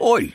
Oi!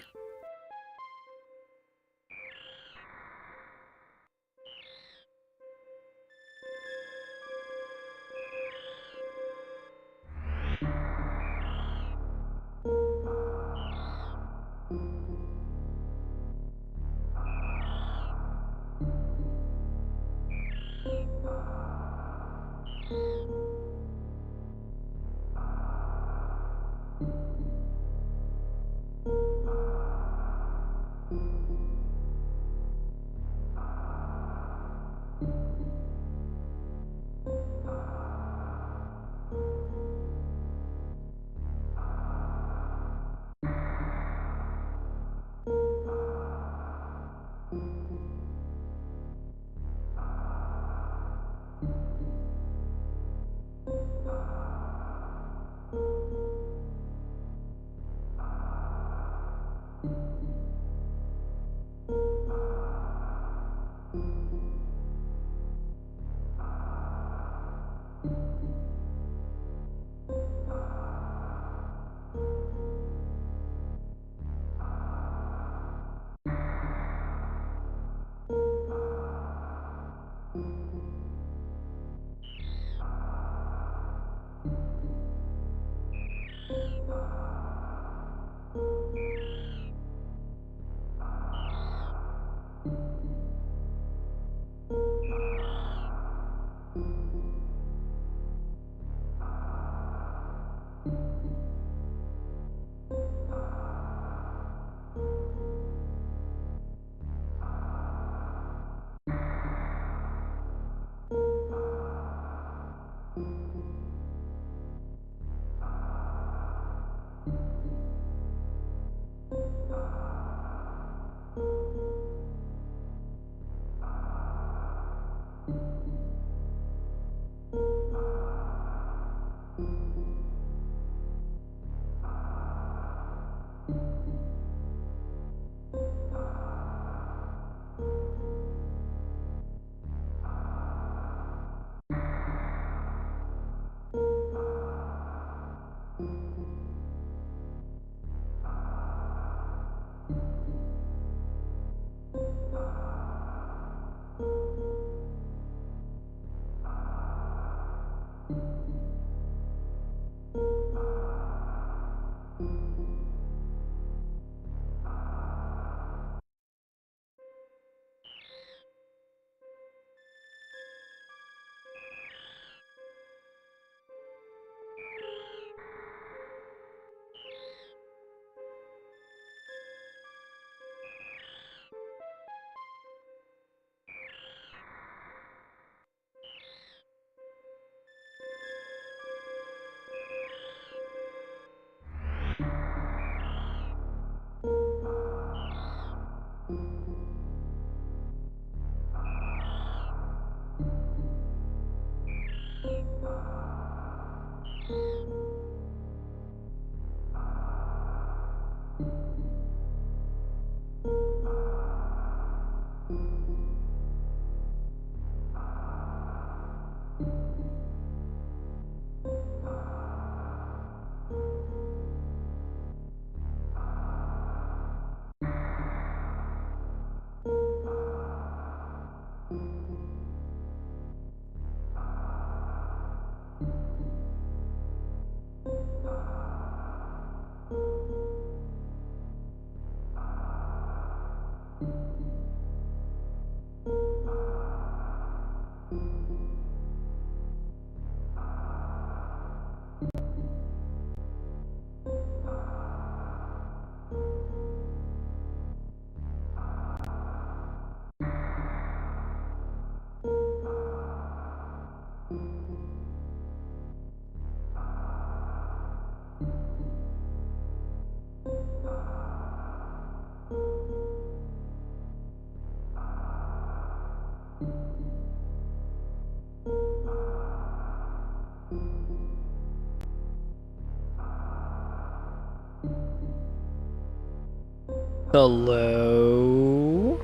Hello?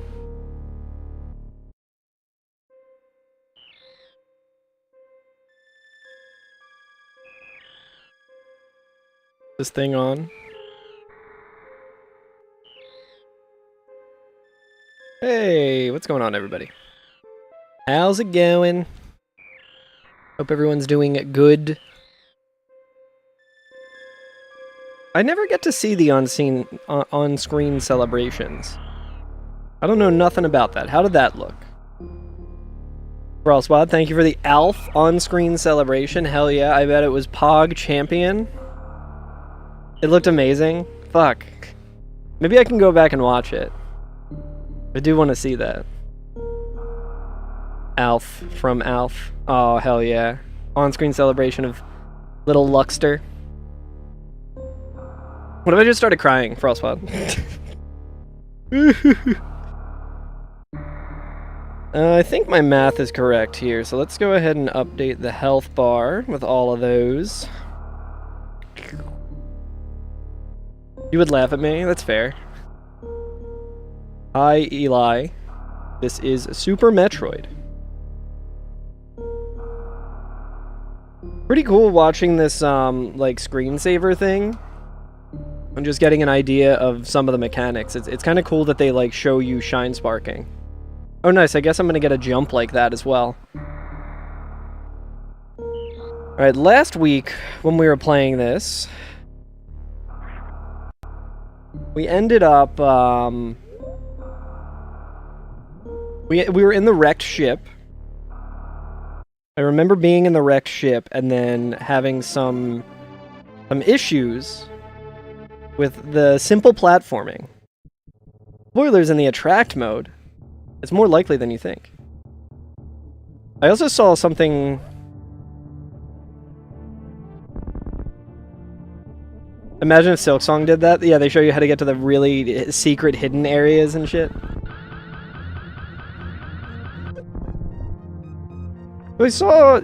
This thing on? Hey, what's going on, everybody? How's it going? Hope everyone's doing good. I never get to see the on-screen celebrations. I don't know nothing about that. How did that look? Brawlspot, thank you for the ALF on-screen celebration. Hell yeah, I bet it was Pog Champion. It looked amazing. Fuck. Maybe I can go back and watch it. I do want to see that. ALF from ALF. Oh, hell yeah. On-screen celebration of little Luxter. What if I just started crying, Frostpod? I think my math is correct here, so let's go ahead and update the health bar with all of those. You would laugh at me? That's fair. Hi, Eli. This is Super Metroid. Pretty cool watching this, like, screensaver thing. I'm just getting an idea of some of the mechanics. It's kind of cool that they, like, show you shine sparking. Oh, nice. I guess I'm gonna get a jump like that as well. Alright, last week, when we were playing this, we ended up, we were in the wrecked ship. I remember being in the wrecked ship and then having some issues with the simple platforming. Spoilers in the attract mode. It's more likely than you think. I also saw something... Imagine if Silksong did that. Yeah, they show you how to get to the really secret hidden areas and shit. I saw...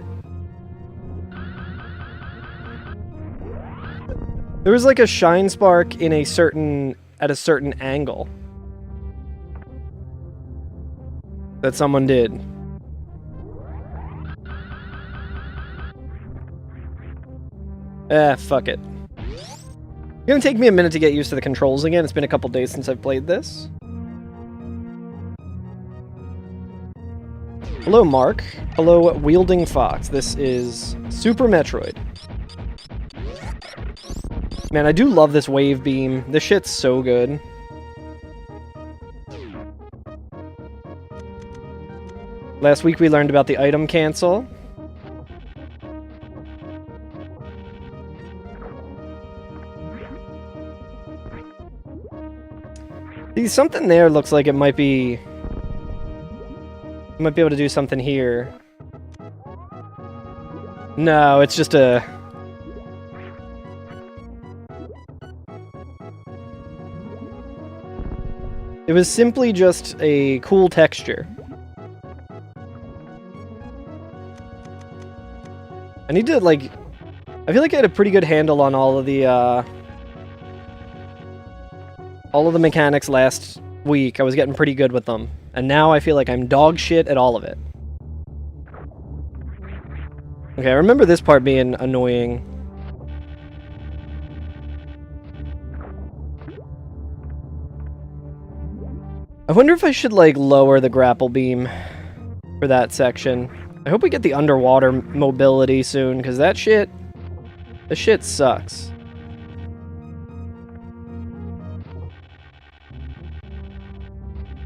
There was like a shine spark in a certain... at a certain angle. That someone did. Fuck it. It's gonna take me a minute to get used to the controls again. It's been a couple days since I've played this. Hello, Mark. Hello, Wielding Fox. This is Super Metroid. Man, I do love this wave beam. This shit's so good. Last week we learned about the item cancel. See, something there looks like it might be... I might be able to do something here. No, it's just a... It was simply just a cool texture. I need to, like... I feel like I had a pretty good handle on all of the mechanics last week. I was getting pretty good with them. And now I feel like I'm dog shit at all of it. Okay, I remember this part being annoying. I wonder if I should, like, lower the grapple beam for that section. I hope we get the underwater mobility soon, because that shit... The shit sucks.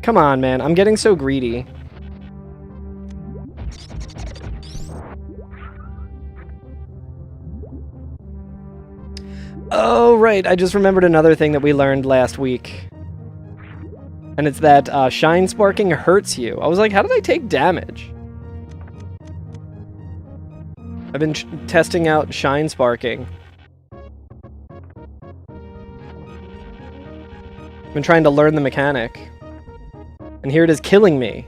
Come on, man. I'm getting so greedy. Oh, right. I just remembered another thing that we learned last week. And it's that shine sparking hurts you. I was like, how did I take damage? I've been testing out shine sparking. I've been trying to learn the mechanic. And here it is killing me.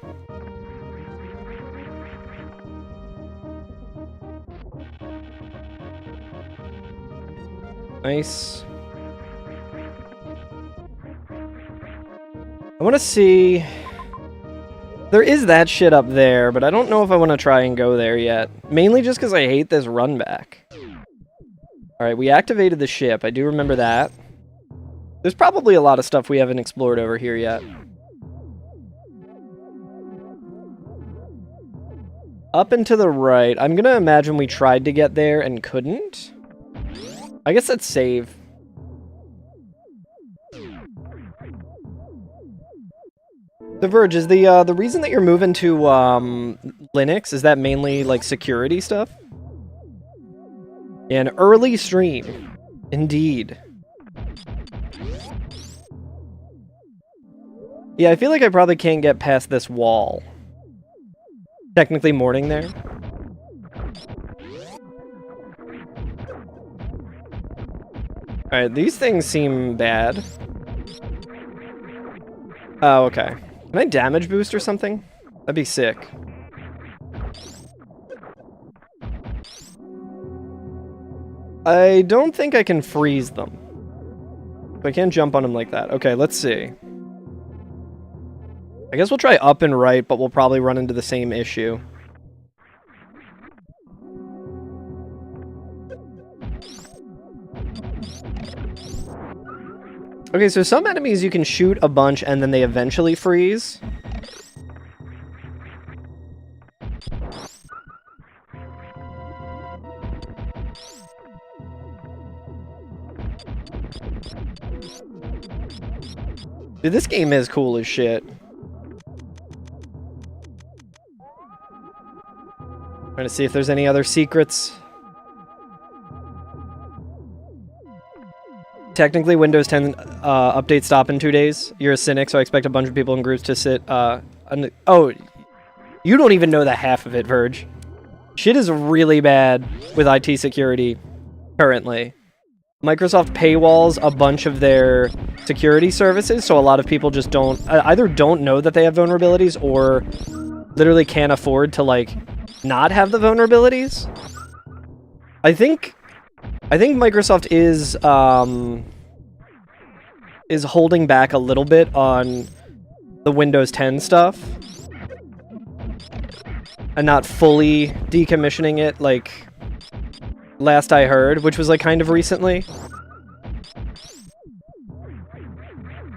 Nice. I want to see... There is that shit up there, but I don't know if I want to try and go there yet. Mainly just because I hate this run back. Alright, we activated the ship. I do remember that. There's probably a lot of stuff we haven't explored over here yet. Up and to the right. I'm gonna imagine we tried to get there and couldn't. I guess that's save. The Verge, is the reason that you're moving to Linux, is that mainly like security stuff? An early stream. Indeed. Yeah, I feel like I probably can't get past this wall. Technically morning there. Alright, these things seem bad. Oh, okay. Can I damage boost or something? That'd be sick. I don't think I can freeze them. I can't jump on them like that. Okay, let's see. I guess we'll try up and right, but we'll probably run into the same issue. Okay, so some enemies you can shoot a bunch and then they eventually freeze. Dude, this game is cool as shit. Trying to see if there's any other secrets. Technically, Windows 10 updates stop in 2 days. You're a cynic, so I expect a bunch of people in groups to sit... Oh, you don't even know the half of it, Verge. Shit is really bad with IT security currently. Microsoft paywalls a bunch of their security services, so a lot of people just don't... either don't know that they have vulnerabilities, or literally can't afford to, like, not have the vulnerabilities. I think Microsoft is holding back a little bit on the Windows 10 stuff and not fully decommissioning it, like last I heard, which was like kind of recently.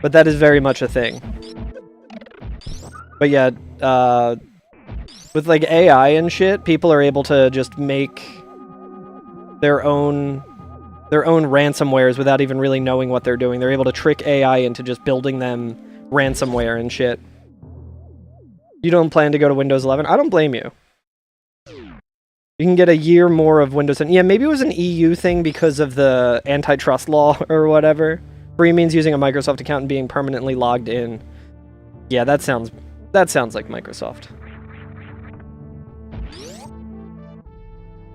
But that is very much a thing. But yeah, With like AI and shit, people are able to just make their own ransomwares without even really knowing what they're doing. They're able to trick AI into just building them ransomware and shit. You don't plan to go to Windows 11? I don't blame you. You can get a year more of Windows 10. Yeah, maybe it was an EU thing because of the antitrust law or whatever. Free means using a Microsoft account and being permanently logged in. Yeah, that sounds like Microsoft.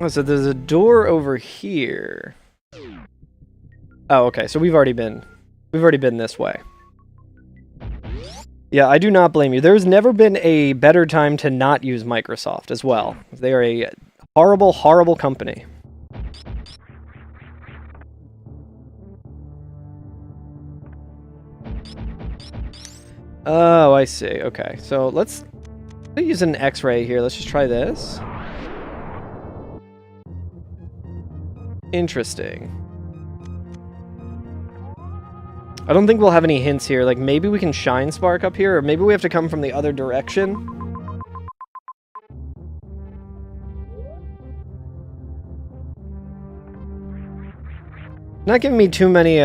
Oh, so there's a door over here. Oh, okay. So we've already been this way. Yeah, I do not blame you. There's never been a better time to not use Microsoft as well. They are a horrible, horrible company. Oh, I see. Okay, so let's use an X-ray here. Let's just try this. Interesting. I don't think we'll have any hints here. Like, maybe we can shine spark up here, or maybe we have to come from the other direction. Not giving me too many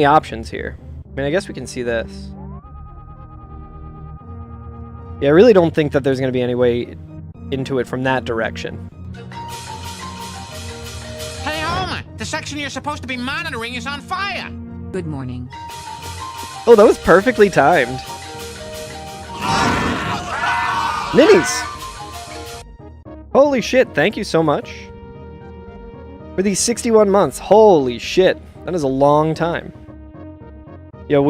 options here. I mean, I guess we can see this. Yeah, I really don't think that there's going to be any way into it from that direction. Hey, Homer! The section you're supposed to be monitoring is on fire! Good morning. Oh, that was perfectly timed. Ninnies! Holy shit, thank you so much. For these 61 months. Holy shit. That is a long time. Yo,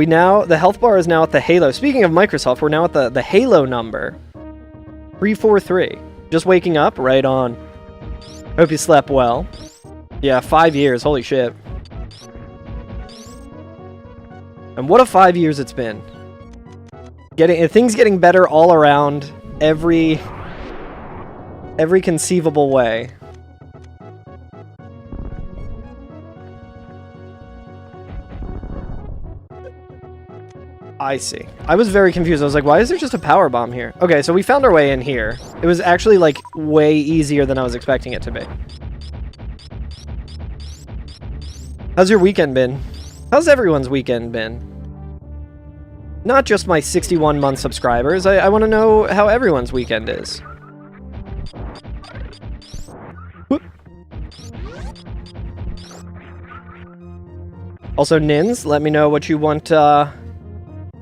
the health bar is now at the Halo. Speaking of Microsoft, we're now at the Halo number. 343. Just waking up? Right on. Hope you slept well. Yeah, 5 years. Holy shit. And what a 5 years it's been. Things getting better all around. Every conceivable way. I see. I was very confused. I was like, why is there just a power bomb here? Okay, so we found our way in here. It was actually, like, way easier than I was expecting it to be. How's your weekend been? How's everyone's weekend been? Not just my 61-month subscribers. I want to know how everyone's weekend is. Whoop. Also, Nins, let me know what you want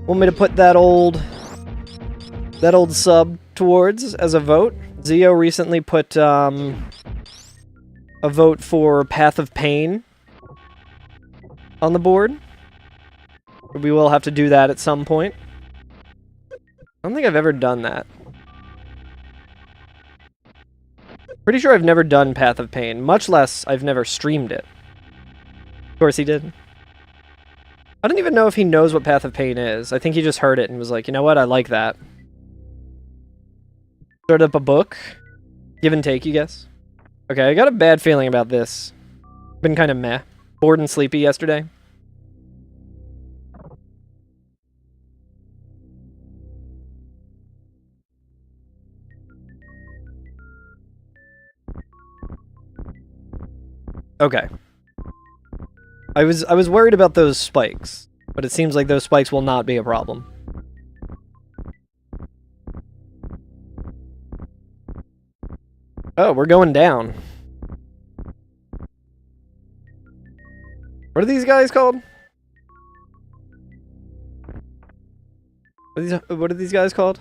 me to put that old sub towards as a vote. Zio recently put a vote for Path of Pain on the board. We will have to do that at some point. I don't think I've ever done that. Pretty sure I've never done Path of Pain, much less I've never streamed it. Of course he did. I don't even know if he knows what Path of Pain is. I think he just heard it and was like, you know what, I like that. Start up a book. Give and take, you guess? Okay, I got a bad feeling about this. Been kind of meh. Bored and sleepy yesterday. Okay. I was worried about those spikes, but it seems like those spikes will not be a problem. Oh, we're going down. What are these guys called? What are these guys called?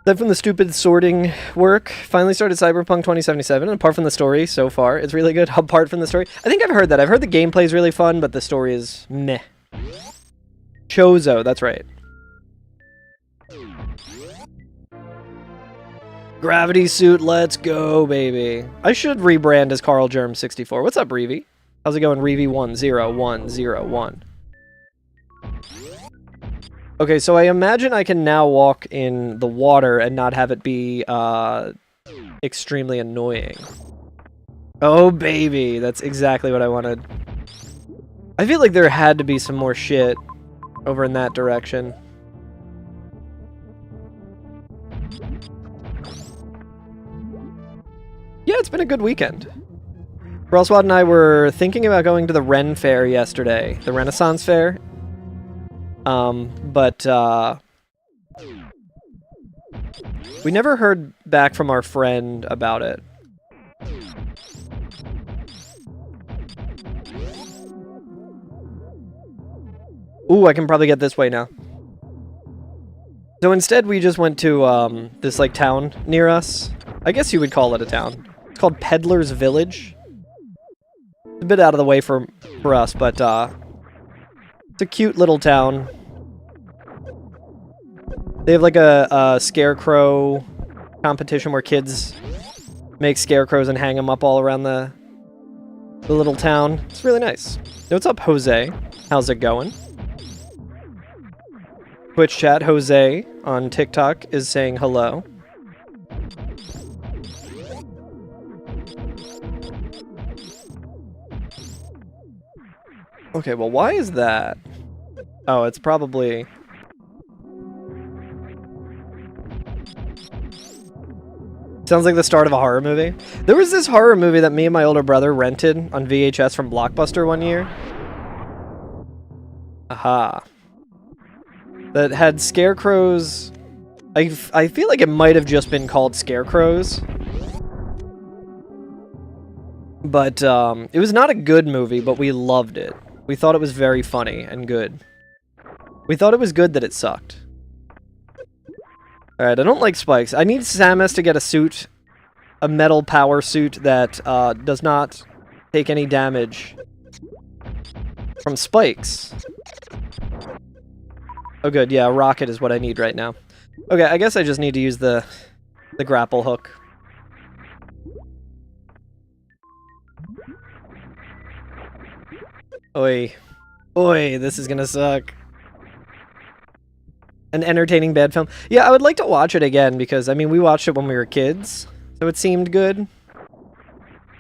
Aside from the stupid sorting work, finally started Cyberpunk 2077, and apart from the story so far, it's really good. Apart from the story, I think I've heard that. I've heard the gameplay is really fun, but the story is meh. Chozo, that's right. Gravity suit, let's go, baby. I should rebrand as Carl Germ 64. What's up, Reevy? How's it going, Reevy 10101? Okay, so I imagine I can now walk in the water and not have it be, extremely annoying. Oh, baby, that's exactly what I wanted. I feel like there had to be some more shit over in that direction. Yeah, it's been a good weekend. Roswad and I were thinking about going to the Ren Fair yesterday, the Renaissance Fair. But we never heard back from our friend about it. Ooh, I can probably get this way now. So instead, we just went to this like town near us. I guess you would call it a town. It's called Peddler's Village. It's a bit out of the way for us, but it's a cute little town. They have like a scarecrow competition where kids make scarecrows and hang them up all around the little town. It's really nice. Hey, what's up, Jose? How's it going? Twitch chat, Jose on TikTok is saying hello. Okay, well, why is that? Oh, it's probably... Sounds like the start of a horror movie. There was this horror movie that me and my older brother rented on VHS from Blockbuster one year. Aha. That had scarecrows. I feel like it might have just been called Scarecrows. But it was not a good movie, but we loved it. We thought it was very funny and good. We thought it was good that it sucked. Alright, I don't like spikes. I need Samus to get a suit, a metal power suit that does not take any damage from spikes. Oh good, yeah, a rocket is what I need right now. Okay, I guess I just need to use the grapple hook. Oi. Oi, this is gonna suck. An entertaining bad film. Yeah, I would like to watch it again because, I mean, we watched it when we were kids, so it seemed good.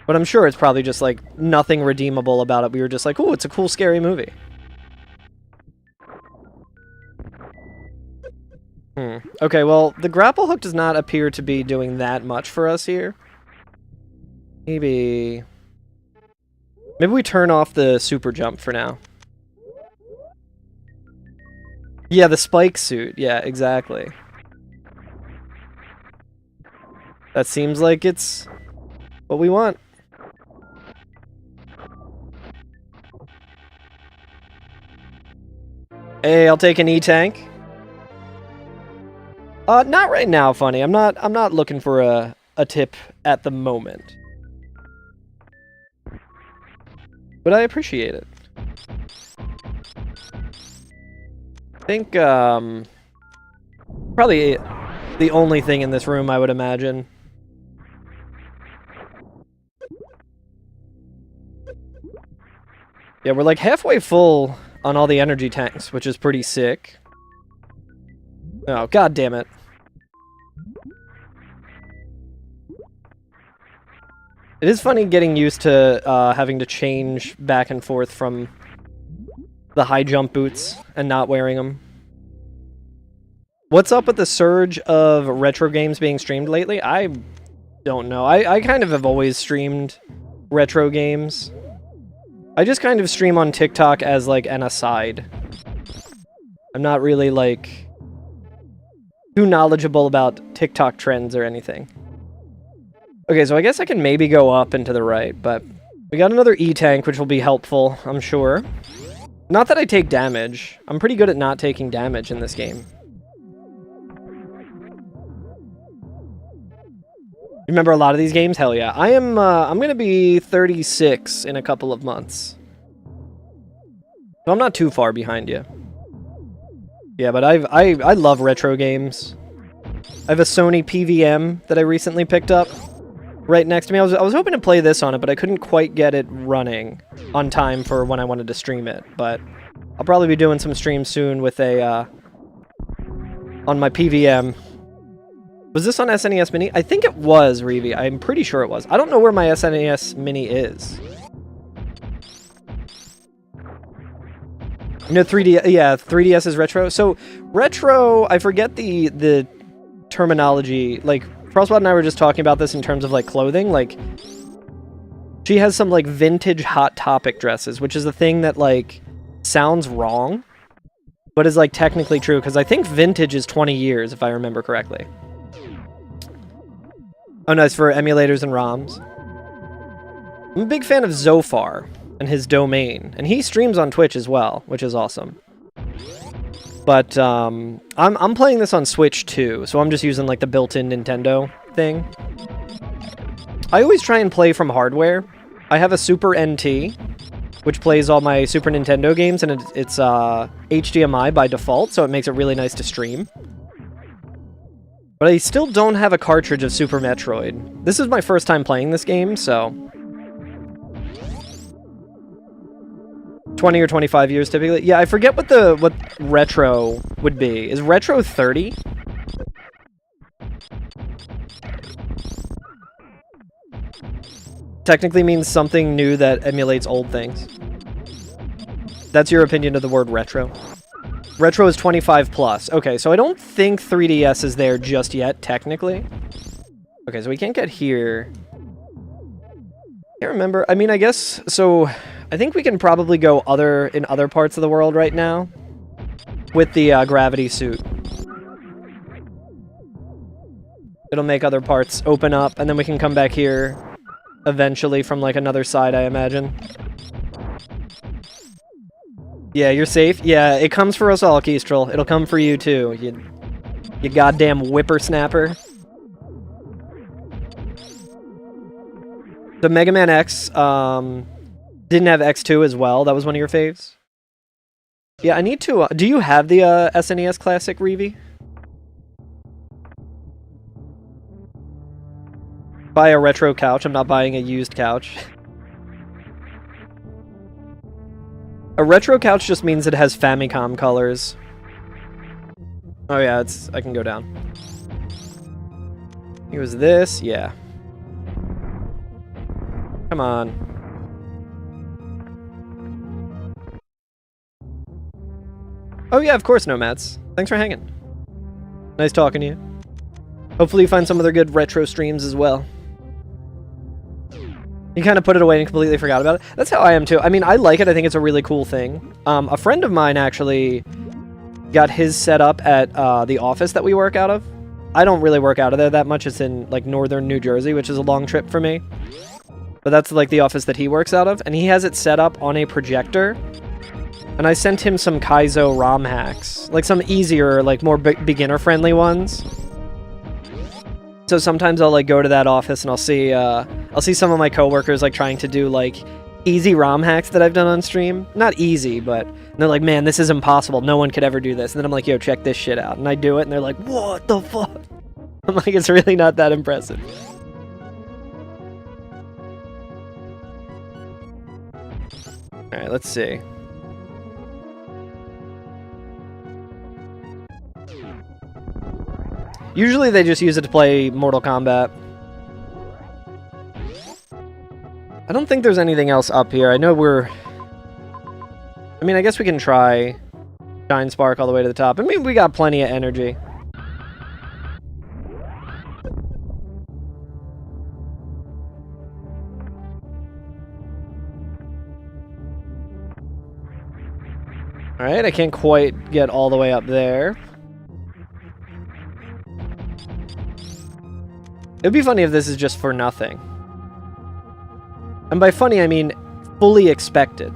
But I'm sure it's probably just, like, nothing redeemable about it. We were just like, ooh, it's a cool, scary movie. Okay, well, the grapple hook does not appear to be doing that much for us here. Maybe we turn off the super jump for now. Yeah, the spike suit. Yeah, exactly. That seems like it's what we want. Hey, I'll take an E-tank. Not right now, Funny. I'm not looking for a tip at the moment. But I appreciate it. I think, probably the only thing in this room, I would imagine. Yeah, we're like halfway full on all the energy tanks, which is pretty sick. Oh, god damn it. It is funny getting used to having to change back and forth from the high jump boots and not wearing them. What's up with the surge of retro games being streamed lately? I don't know. I kind of have always streamed retro games. I just kind of stream on TikTok as like an aside. I'm not really like too knowledgeable about TikTok trends or anything. Okay, so I guess I can maybe go up and to the right, but we got another E-tank, which will be helpful, I'm sure. Not that I take damage. I'm pretty good at not taking damage in this game. Remember a lot of these games? Hell yeah. I'm gonna be 36 in a couple of months. So I'm not too far behind you. Yeah, but I love retro games. I have a Sony PVM that I recently picked up right next to me. I was hoping to play this on it, but I couldn't quite get it running on time for when I wanted to stream it. But I'll probably be doing some streams soon with a on my PVM. Was this on SNES Mini? I think it was, Reevy. I'm pretty sure it was. I don't know where my SNES Mini is. You know, 3D, yeah, 3DS is retro. So, retro, I forget the terminology. Like, Frostbot and I were just talking about this in terms of, like, clothing. Like, she has some, like, vintage Hot Topic dresses, which is a thing that, like, sounds wrong, but is, like, technically true, because I think vintage is 20 years, if I remember correctly. Oh, no, it's for emulators and ROMs. I'm a big fan of Zophar and his domain, and he streams on Twitch as well, which is awesome. But, I'm playing this on Switch too, so I'm just using, like, the built-in Nintendo thing. I always try and play from hardware. I have a Super NT, which plays all my Super Nintendo games, and it's HDMI by default, so it makes it really nice to stream. But I still don't have a cartridge of Super Metroid. This is my first time playing this game, so... 20 or 25 years typically. Yeah, I forget what retro would be. Is retro 30? Technically means something new that emulates old things. That's your opinion of the word retro. Retro is 25 plus. Okay, so I don't think 3DS is there just yet, technically. Okay, so we can't get here. Can't remember. I mean, I guess, so I think we can probably go in other parts of the world right now with the gravity suit. It'll make other parts open up, and then we can come back here eventually from, like, another side, I imagine. Yeah, you're safe. Yeah, it comes for us all, Kestrel. It'll come for you, too. You goddamn whippersnapper. The Mega Man X, didn't have X2 as well. That was one of your faves? Yeah, I need to... do you have the SNES Classic, Reevee? Buy a retro couch. I'm not buying a used couch. A retro couch just means it has Famicom colors. Oh yeah, I can go down. It was this? Yeah. Come on. Oh yeah, of course, Nomads. Thanks for hanging. Nice talking to you. Hopefully you find some other good retro streams as well. You kind of put it away and completely forgot about it. That's how I am too. I mean, I like it. I think it's a really cool thing. A friend of mine actually got his set up at the office that we work out of. I don't really work out of there that much. It's in, like, northern New Jersey, which is a long trip for me. But that's, like, the office that he works out of. And he has it set up on a projector. And I sent him some Kaizo ROM hacks. Like, some easier, like, more beginner-friendly ones. So sometimes I'll, like, go to that office and I'll see some of my coworkers, like, trying to do, like, easy ROM hacks that I've done on stream. Not easy, but they're like, man, this is impossible. No one could ever do this. And then I'm like, yo, check this shit out. And I do it, and they're like, what the fuck? I'm like, it's really not that impressive. Alright, let's see. Usually they just use it to play Mortal Kombat. I don't think there's anything else up here. I know I mean, I guess we can try Shine Spark all the way to the top. I mean, we got plenty of energy. Alright, I can't quite get all the way up there. It'd be funny if this is just for nothing. And by funny, I mean fully expected.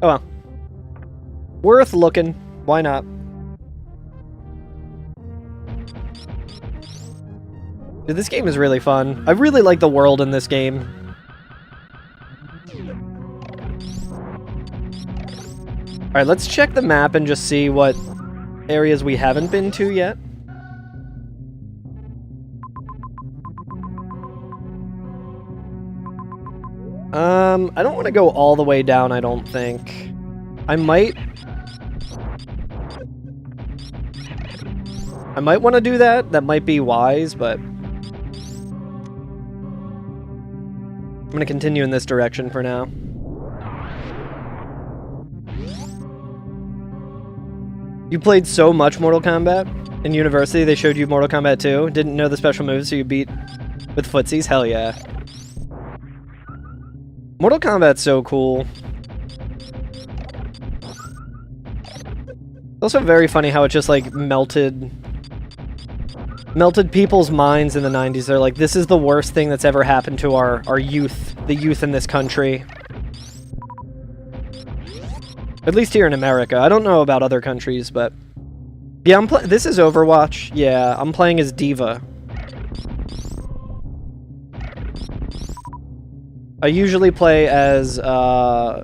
Oh well. Worth looking. Why not? Dude, this game is really fun. I really like the world in this game. Alright, let's check the map and just see what areas we haven't been to yet. I don't want to go all the way down, I don't think. I might want to do that. That might be wise, but I'm going to continue in this direction for now. You played so much Mortal Kombat in university, they showed you Mortal Kombat 2. Didn't know the special moves, so you beat with footsies? Hell yeah. Mortal Kombat's so cool. It's also very funny how it just, like, melted people's minds in the 90s. They're like, this is the worst thing that's ever happened to our youth, the youth in this country. At least here in America. I don't know about other countries, but... Yeah, this is Overwatch. Yeah, I'm playing as Diva. I usually play as,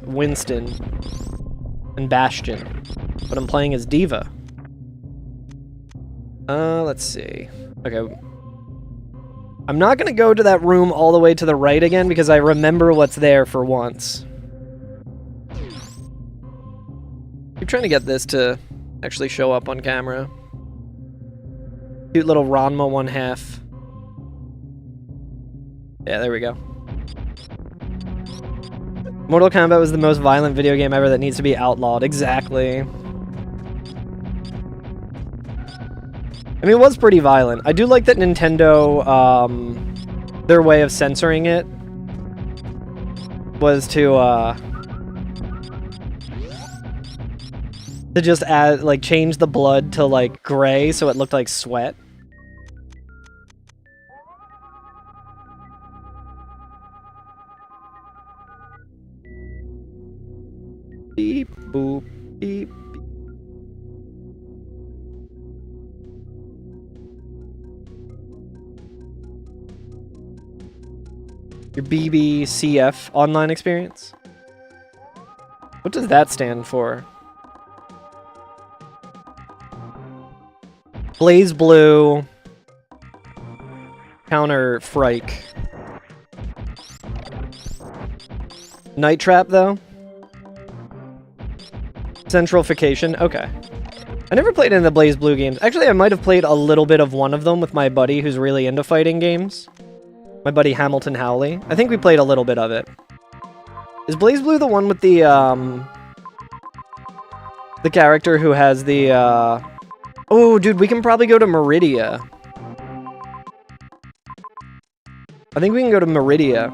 Winston and Bastion, but I'm playing as Diva. Let's see. Okay. I'm not gonna go to that room all the way to the right again because I remember what's there for once. I'm trying to get this to actually show up on camera. Cute little Ranma 1/2. Yeah, there we go. Mortal Kombat was the most violent video game ever that needs to be outlawed. Exactly. I mean, it was pretty violent. I do like that Nintendo, their way of censoring it was to just add, like, change the blood to, like, gray so it looked like sweat. Beep, boop, beep, beep. Your BBCF online experience? What does that stand for? Blaze Blue. Counter Frike. Night Trap, though? Centralification? Okay. I never played any of the Blaze Blue games. Actually, I might have played a little bit of one of them with my buddy who's really into fighting games. My buddy Hamilton Howley. I think we played a little bit of it. Is Blaze Blue the one with the character who has the, Oh, dude, we can probably go to Meridia. I think we can go to Meridia.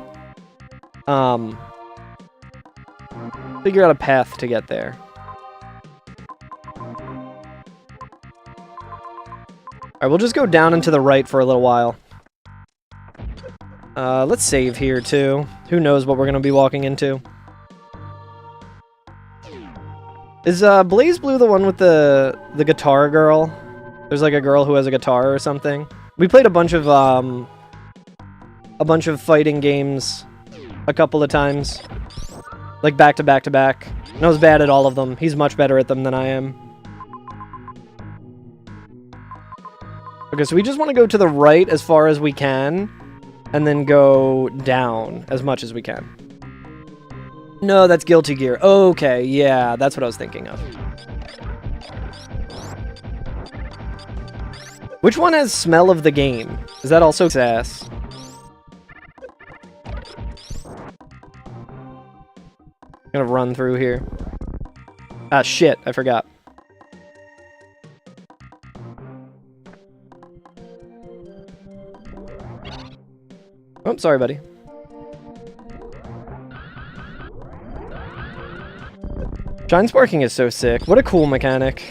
Figure out a path to get there. Alright, we'll just go down and to the right for a little while. Let's save here, too. Who knows what we're gonna be walking into. Is, Blaze Blue the one with the guitar girl? There's, like, a girl who has a guitar or something. We played a bunch of fighting games a couple of times. Like, back to back to back. And I was bad at all of them. He's much better at them than I am. Okay, so we just want to go to the right as far as we can, and then go down as much as we can. No, that's Guilty Gear. Okay, yeah, that's what I was thinking of. Which one has Smell of the Game? Is that also sass? I'm gonna run through here. Ah, shit, I forgot. Oh, sorry, buddy. Shine Sparking is so sick. What a cool mechanic.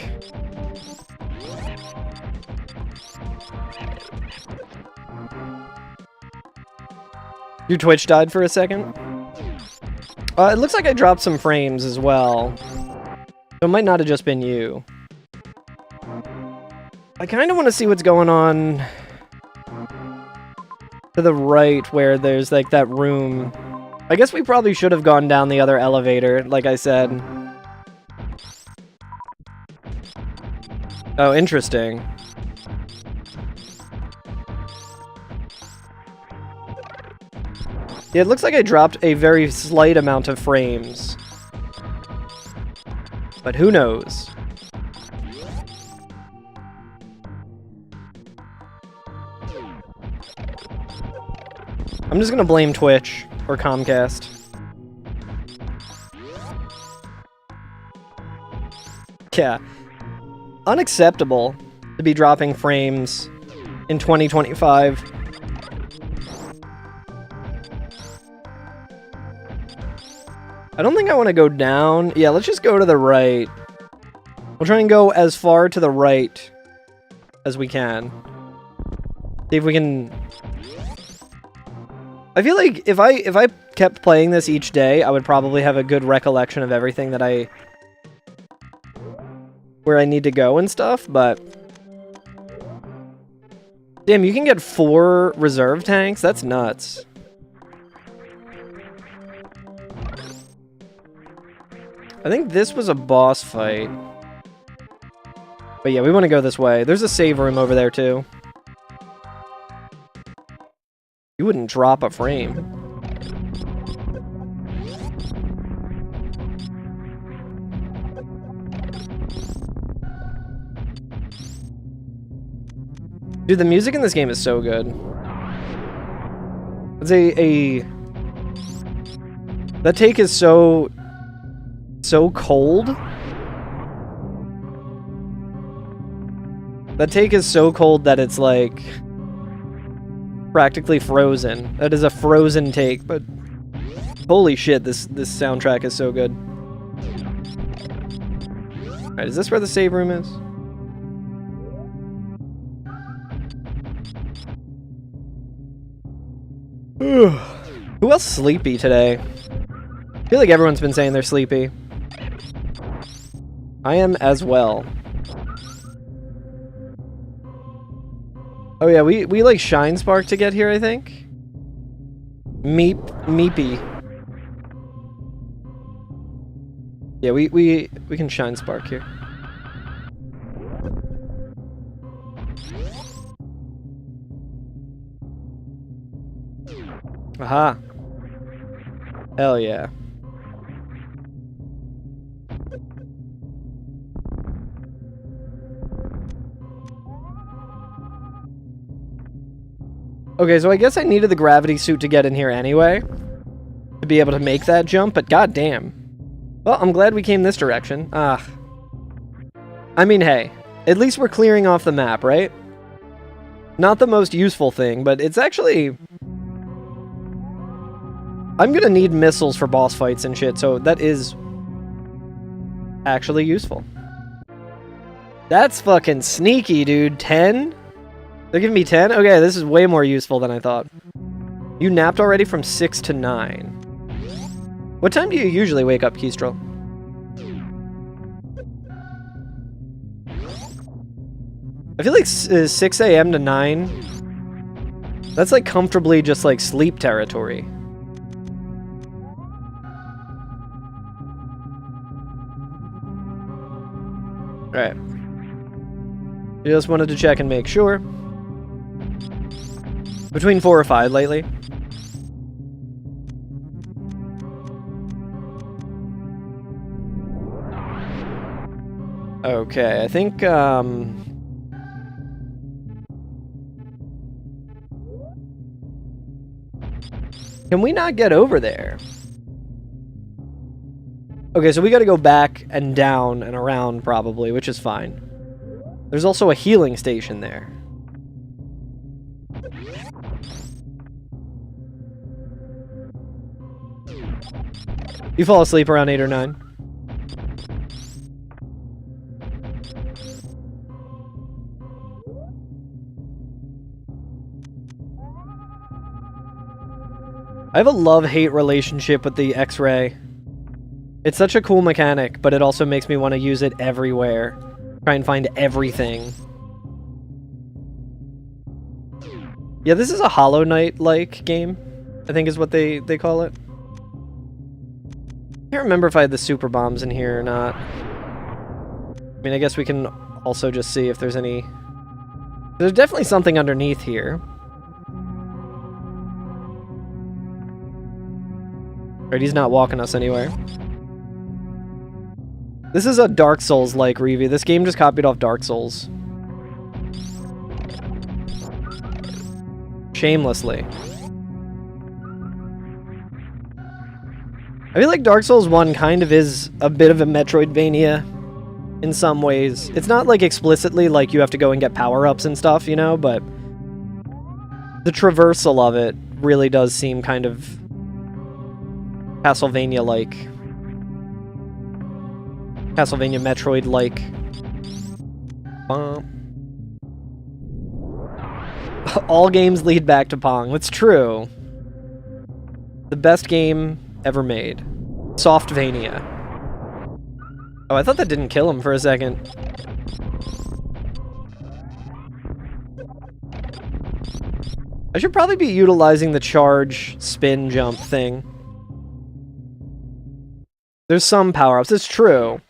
Your Twitch died for a second? It looks like I dropped some frames as well. So it might not have just been you. I kind of want to see what's going on to the right where there's, like, that room. I guess we probably should have gone down the other elevator, like I said. Oh, interesting. Yeah, it looks like I dropped a very slight amount of frames. But who knows? I'm just gonna blame Twitch or Comcast. Yeah. unacceptable to be dropping frames in 2025. I don't think I want to go down. Yeah, let's just go to the right. We'll try and go as far to the right as we can. See if we can... I feel like if I kept playing this each day, I would probably have a good recollection of everything that where I need to go and stuff, but... Damn, you can get 4 reserve tanks? That's nuts. I think this was a boss fight. But yeah, we want to go this way. There's a save room over there, too. You wouldn't drop a frame. Dude, the music in this game is so good. It's that take is so cold. That take is so cold that it's like practically frozen. That is a frozen take, but holy shit, this soundtrack is so good. Alright, is this where the save room is? Who else sleepy today? I feel like everyone's been saying they're sleepy. I am as well. Oh yeah, we like Shine Spark to get here, I think. Meepy. Yeah, we can Shine Spark here. Aha. Hell yeah. Okay, so I guess I needed the gravity suit to get in here anyway, to be able to make that jump, but goddamn. Well, I'm glad we came this direction. I mean, hey, at least we're clearing off the map, right? Not the most useful thing, but it's actually... I'm gonna need missiles for boss fights and shit, so that is actually useful. That's fucking sneaky, dude. 10? They're giving me 10? Okay, this is way more useful than I thought. You napped already from 6 to 9. What time do you usually wake up, Kestrel? I feel like 6 a.m. to 9. That's like comfortably just like sleep territory. Alright. Just wanted to check and make sure. Between 4 or 5 lately. Okay, I think, can we not get over there? Okay, so we gotta go back and down and around, probably, which is fine. There's also a healing station there. You fall asleep around 8 or 9. I have a love-hate relationship with the X-ray. It's such a cool mechanic, but it also makes me want to use it everywhere. Try and find everything. Yeah, this is a Hollow Knight-like game, I think is what they call it. I can't remember if I had the super bombs in here or not. I mean, I guess we can also just see if there's any... There's definitely something underneath here. Right, he's not walking us anywhere. This is a Dark Souls-like review. This game just copied off Dark Souls. Shamelessly. I feel like Dark Souls 1 kind of is a bit of a Metroidvania in some ways. It's not like explicitly like you have to go and get power-ups and stuff, you know, but the traversal of it really does seem kind of Castlevania-like. Castlevania Metroid-like. All games lead back to Pong. That's true. The best game ever made. Softvania. Oh, I thought that didn't kill him for a second. I should probably be utilizing the charge spin jump thing. There's some power-ups. It's true.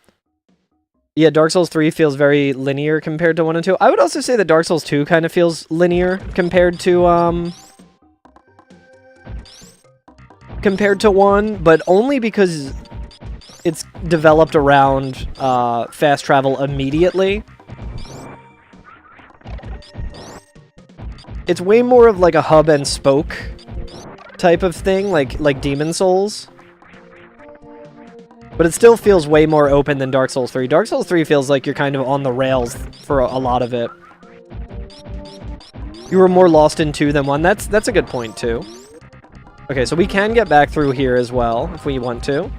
Yeah, Dark Souls 3 feels very linear compared to 1 and 2. I would also say that Dark Souls 2 kind of feels linear compared to 1, but only because it's developed around fast travel immediately. It's way more of like a hub and spoke type of thing, like Demon Souls. But it still feels way more open than Dark Souls 3. Dark Souls 3 feels like you're kind of on the rails for a lot of it. You were more lost in 2 than 1. That's a good point, too. Okay, so we can get back through here as well, if we want to.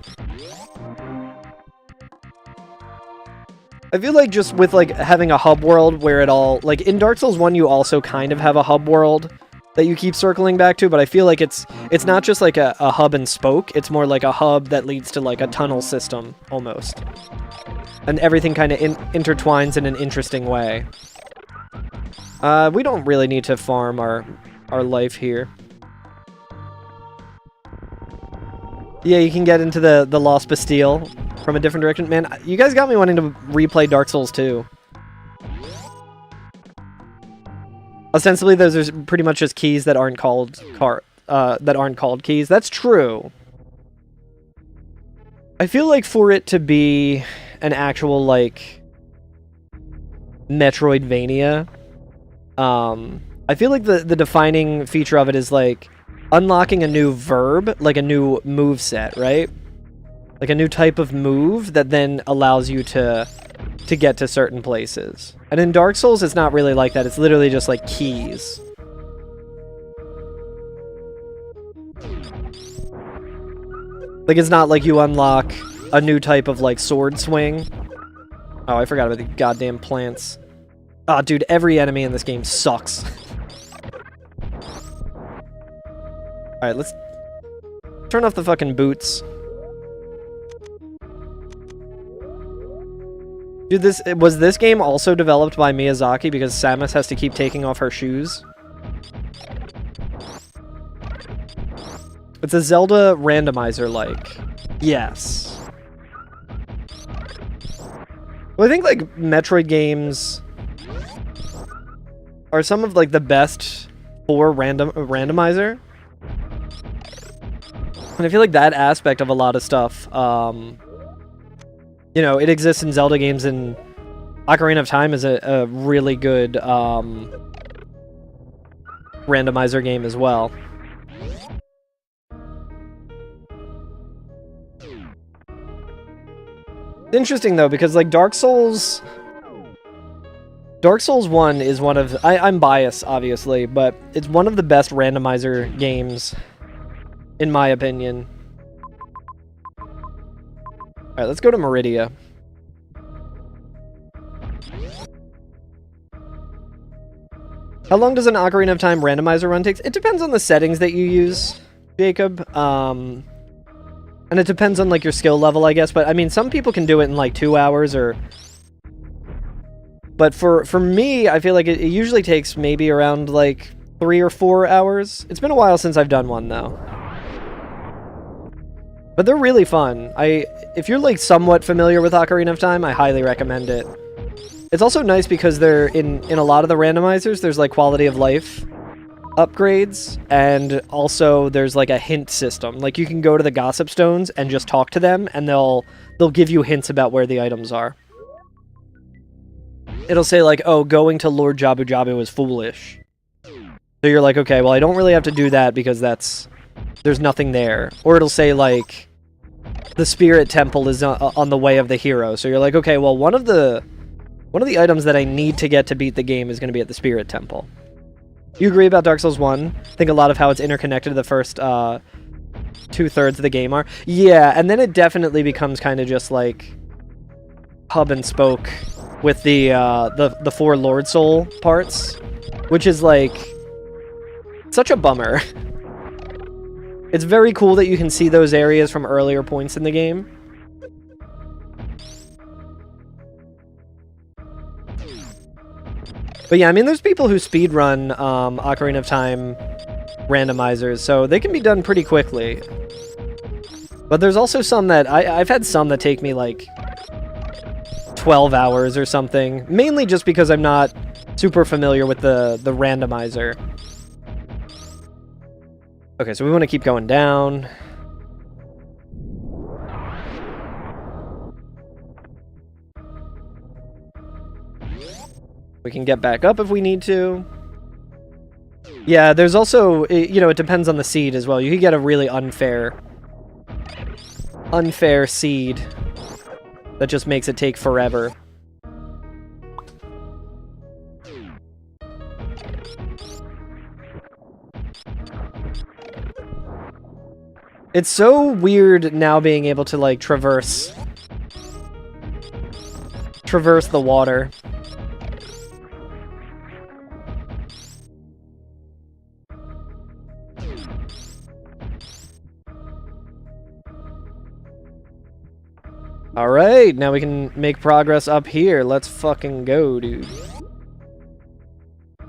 I feel like just with, like, having a hub world where it all... Like, in Dark Souls 1, you also kind of have a hub world that you keep circling back to, but I feel like it's not just like a hub and spoke, it's more like a hub that leads to like a tunnel system, almost. And everything kind of intertwines in an interesting way. We don't really need to farm our life here. Yeah, you can get into the Lost Bastille from a different direction. Man, you guys got me wanting to replay Dark Souls 2. Ostensibly, those are pretty much just keys that aren't called keys. That's true. I feel like for it to be an actual, like, Metroidvania, I feel like the defining feature of it is, like, unlocking a new verb, like a new move set, right? Like a new type of move that then allows you to get to certain places. And in Dark Souls, it's not really like that. It's literally just like keys. Like, it's not like you unlock a new type of like sword swing. Oh, I forgot about the goddamn plants. Ah, dude, every enemy in this game sucks. Alright, let's turn off the fucking boots. Dude, was this game also developed by Miyazaki because Samus has to keep taking off her shoes? It's a Zelda randomizer-like. Yes. Well, I think, like, Metroid games are some of, like, the best for randomizer. And I feel like that aspect of a lot of stuff, you know, it exists in Zelda games, and Ocarina of Time is a really good randomizer game as well. It's interesting, though, because, like, Dark Souls 1 is one of... I'm biased, obviously, but it's one of the best randomizer games, in my opinion. Alright, let's go to Meridia. How long does an Ocarina of Time randomizer run take? It depends on the settings that you use, Jacob. And it depends on, like, your skill level, I guess. But, I mean, some people can do it in, like, 2 hours or... But for me, I feel like it usually takes maybe around, like, 3 or 4 hours. It's been a while since I've done one, though. But they're really fun. If you're, like, somewhat familiar with Ocarina of Time, I highly recommend it. It's also nice because they're in a lot of the randomizers, there's, like, quality of life upgrades, and also there's, like, a hint system. Like, you can go to the Gossip Stones and just talk to them, and they'll give you hints about where the items are. It'll say, like, oh, going to Lord Jabu Jabu is foolish. So you're like, okay, well, I don't really have to do that because there's nothing there. Or it'll say, like, the spirit temple is on the way of the hero. So you're like, okay, well, one of the items that I need to get to beat the game is going to be at the spirit temple. You agree about Dark Souls 1? I think a lot of how it's interconnected to the first 2/3 of the game are. Yeah, and then it definitely becomes kind of just like hub and spoke with the 4 Lord Soul parts, which is like such a bummer. It's very cool that you can see those areas from earlier points in the game. But yeah, I mean, there's people who speedrun Ocarina of Time randomizers, so they can be done pretty quickly. But there's also some that... I've had some that take me, like, 12 hours or something. Mainly just because I'm not super familiar with the randomizer. Okay, so we want to keep going down. We can get back up if we need to. Yeah, there's also, you know, it depends on the seed as well. You could get a really unfair seed that just makes it take forever. It's so weird now being able to, like, traverse the water. Alright, now we can make progress up here. Let's fucking go, dude.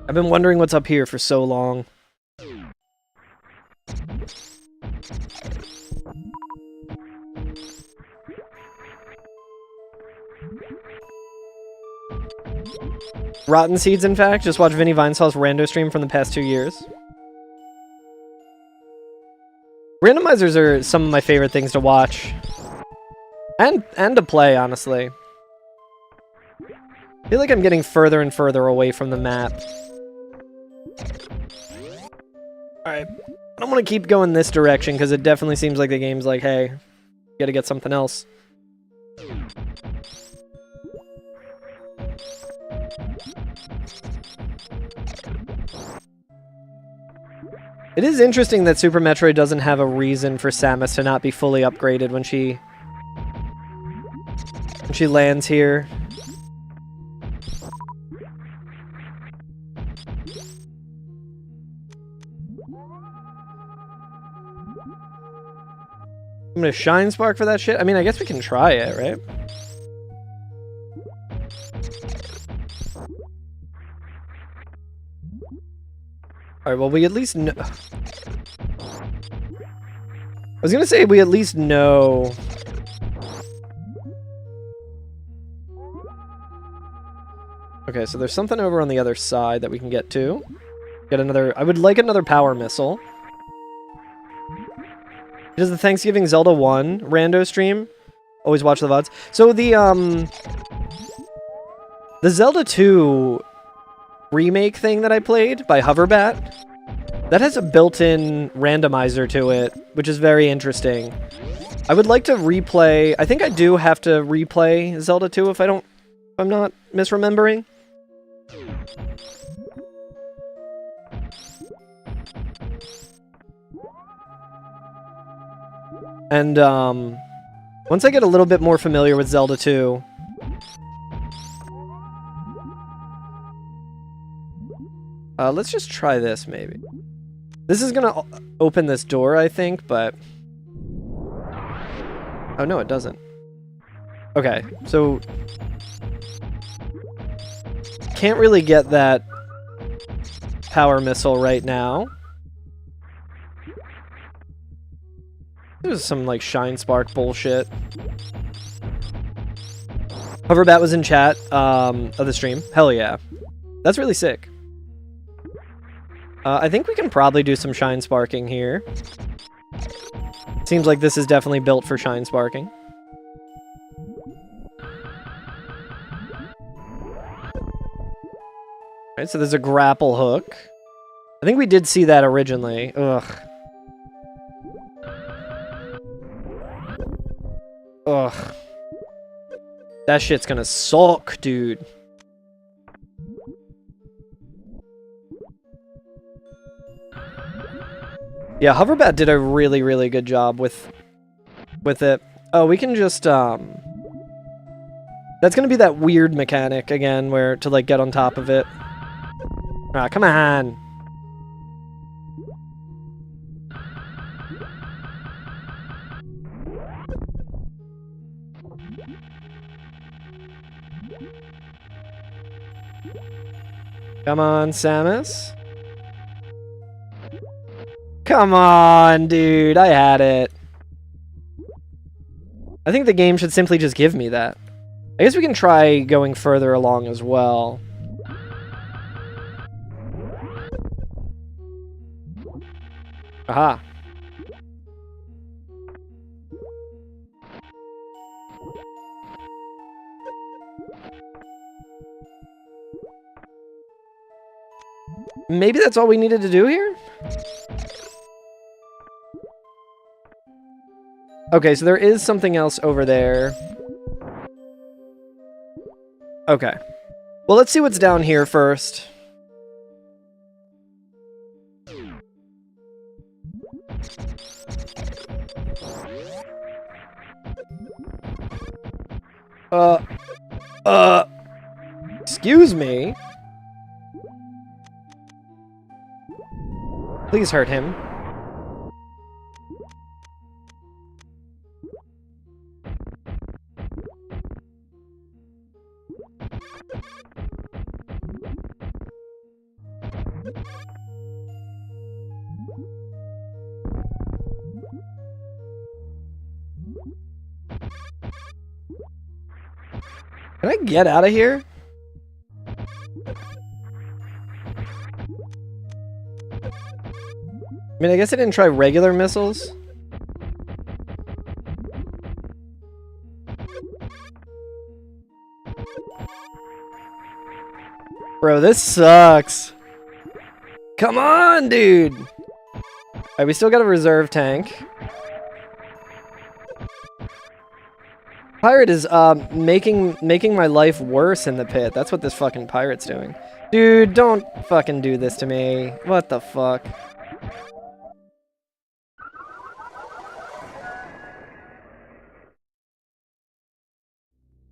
I've been wondering what's up here for so long. Rotten Seeds, in fact. Just watch Vinny Vinesau's rando stream from the past 2 years. Randomizers are some of my favorite things to watch. And to play, honestly. I feel like I'm getting further and further away from the map. Alright. I don't want to keep going this direction, because it definitely seems like the game's like, hey, you gotta get something else. It is interesting that Super Metroid doesn't have a reason for Samus to not be fully upgraded when she lands here. I'm gonna Shine Spark for that shit? I mean, I guess we can try it, right? Alright, well, we at least know... I was gonna say we at least know... Okay, so there's something over on the other side that we can get to. Get another... I would like another power missile. Does the Thanksgiving Zelda 1 rando stream? Always watch the VODs. So the Zelda 2 remake thing that I played by Hoverbat, that has a built-in randomizer to it, which is very interesting. I would like to replay... I think I do have to replay Zelda 2 if I'm not misremembering. And, once I get a little bit more familiar with Zelda 2... let's just try this, maybe. This is gonna open this door, I think, but... Oh, no, it doesn't. Okay, so... Can't really get that power missile right now. There's some, like, Shine Spark bullshit. Hoverbat was in chat of the stream. Hell yeah. That's really sick. I think we can probably do some Shine Sparking here. Seems like this is definitely built for Shine Sparking. Alright, so there's a grapple hook. I think we did see that originally. Ugh. That shit's gonna suck, dude. Yeah, Hoverbat did a really, really good job with it. Oh, we can just, that's gonna be that weird mechanic again, where to, like, get on top of it. Ah, come on! Come on, Samus. Come on, dude. I had it. I think the game should simply just give me that. I guess we can try going further along as well. Aha. Maybe that's all we needed to do here? Okay, so there is something else over there. Okay. Well, let's see what's down here first. Excuse me? Please hurt him. Can I get out of here? I mean, I guess I didn't try regular missiles. Bro, this sucks. Come on, dude. Alright, we still got a reserve tank. Pirate is making my life worse in the pit. That's what this fucking pirate's doing. Dude, don't fucking do this to me. What the fuck?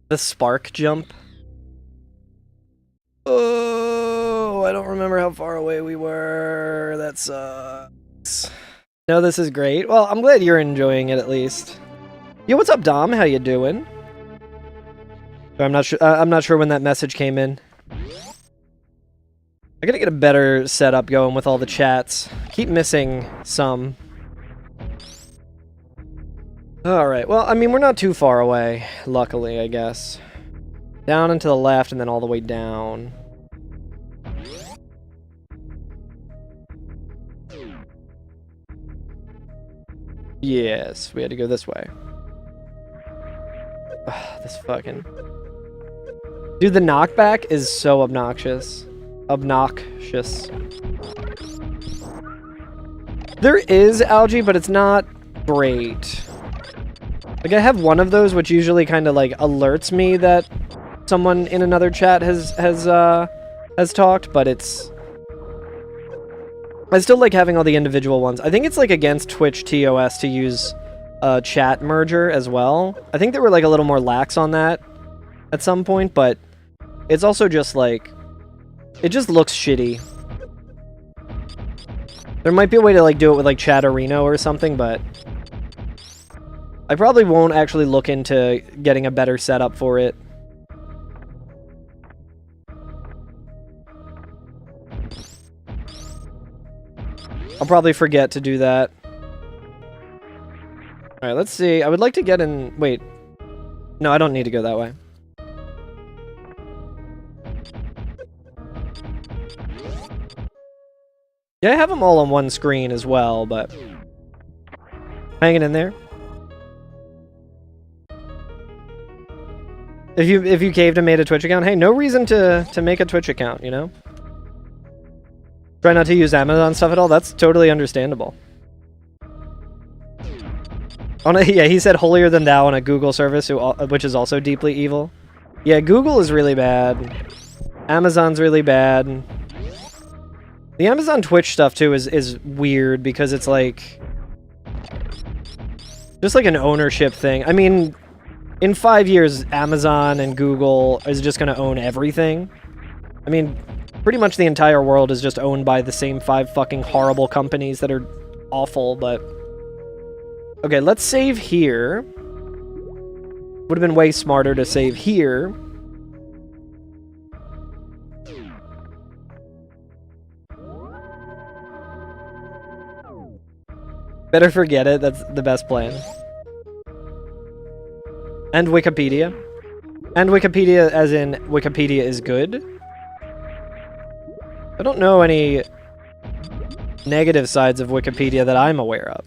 The spark jump. Oh, I don't remember how far away we were. That sucks. No, this is great. Well, I'm glad you're enjoying it at least. Yo, what's up, Dom? How you doing? I'm not sure when that message came in. I gotta get a better setup going with all the chats. Keep missing some. Alright, well, I mean, we're not too far away, luckily, I guess. Down and to the left, and then all the way down. Yes, we had to go this way. Ugh, this fucking... Dude, the knockback is so obnoxious. Obnoxious. There is algae, but it's not great. Like, I have one of those, which usually kind of, like, alerts me that someone in another chat has talked, but it's... I still like having all the individual ones. I think it's, like, against Twitch TOS to use a chat merger as well. I think they were, like, a little more lax on that at some point, but it's also just, like... It just looks shitty. There might be a way to, like, do it with, like, Chatterino or something, but... I probably won't actually look into getting a better setup for it. I'll probably forget to do that. Alright, let's see. I would like to get in... Wait. No, I don't need to go that way. Yeah, I have them all on one screen as well, but... Hanging in there. If you caved and made a Twitch account, hey, no reason to make a Twitch account, you know? Try not to use Amazon stuff at all, that's totally understandable. Yeah, he said holier than thou on a Google service, which is also deeply evil. Yeah, Google is really bad. Amazon's really bad. The Amazon Twitch stuff, too, is weird because it's like... just like an ownership thing. I mean, in 5 years, Amazon and Google is just going to own everything. I mean, pretty much the entire world is just owned by the same 5 fucking horrible companies that are awful, but... okay, let's save here. Would have been way smarter to save here. Better forget it, that's the best plan. And Wikipedia. And Wikipedia as in Wikipedia is good. I don't know any negative sides of Wikipedia that I'm aware of.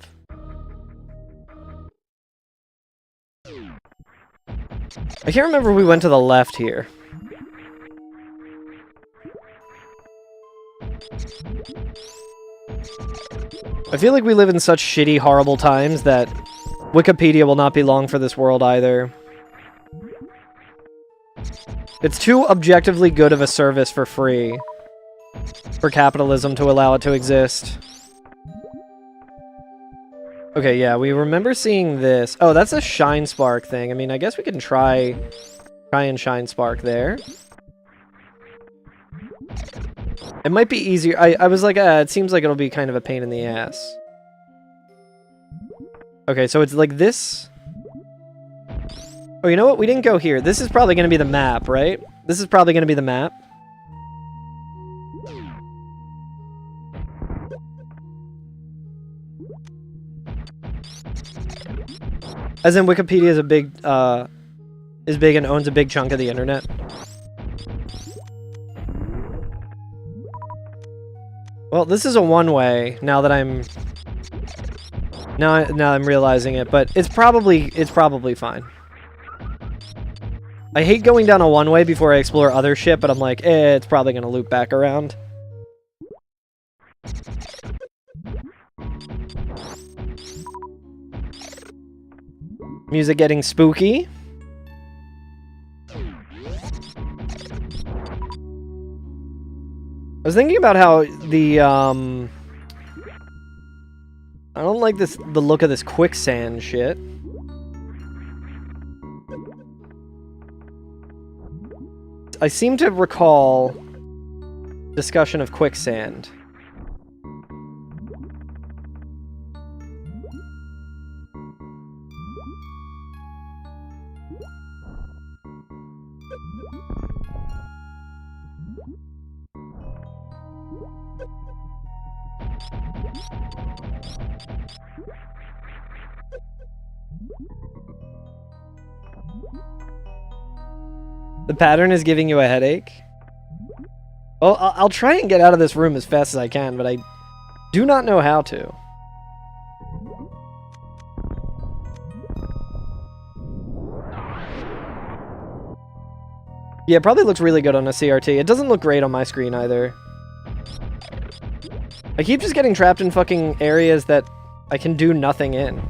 I can't remember if we went to the left here. I feel like we live in such shitty, horrible times that Wikipedia will not be long for this world either. It's too objectively good of a service for free for capitalism to allow it to exist. Okay, yeah, we remember seeing this. Oh, that's a Shine Spark thing. I mean, I guess we can try and Shine Spark there. It might be easier. I was like, it seems like it'll be kind of a pain in the ass. Okay, so it's like this. Oh, you know what? We didn't go here. This is probably going to be the map, right? This is probably going to be the map. As in, Wikipedia is big and owns a big chunk of the internet. Well, this is a one-way now that I'm now I'm realizing it, but it's probably fine. I hate going down a one-way before I explore other shit, but I'm like, it's probably gonna loop back around. Music getting spooky. I was thinking about how the, I don't like the look of this quicksand shit. I seem to recall discussion of quicksand. The pattern is giving you a headache? Well, I'll try and get out of this room as fast as I can, but I do not know how to. Yeah, it probably looks really good on a CRT. It doesn't look great on my screen either. I keep just getting trapped in fucking areas that I can do nothing in.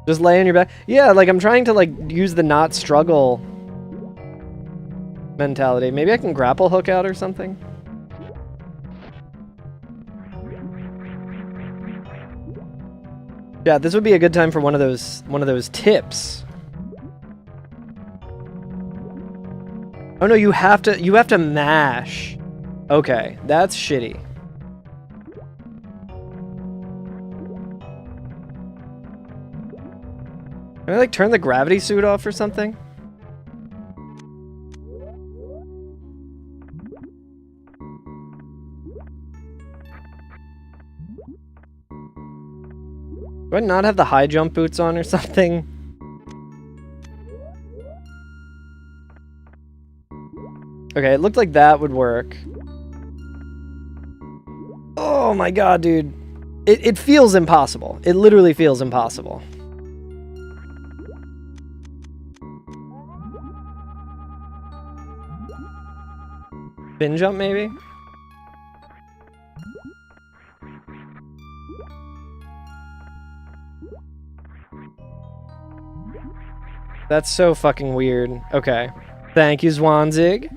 Just lay on your back. Yeah, like I'm trying to like use the not struggle mentality. Maybe I can grapple hook out or something. Yeah, this would be a good time for one of those tips. Oh no, you have to mash. Okay, that's shitty. Can I, like, turn the gravity suit off or something? Do I not have the high jump boots on or something? Okay, it looked like that would work. Oh my god, dude. It feels impossible. It literally feels impossible. Spin jump, maybe? That's so fucking weird. Okay. Thank you, Zwanzig.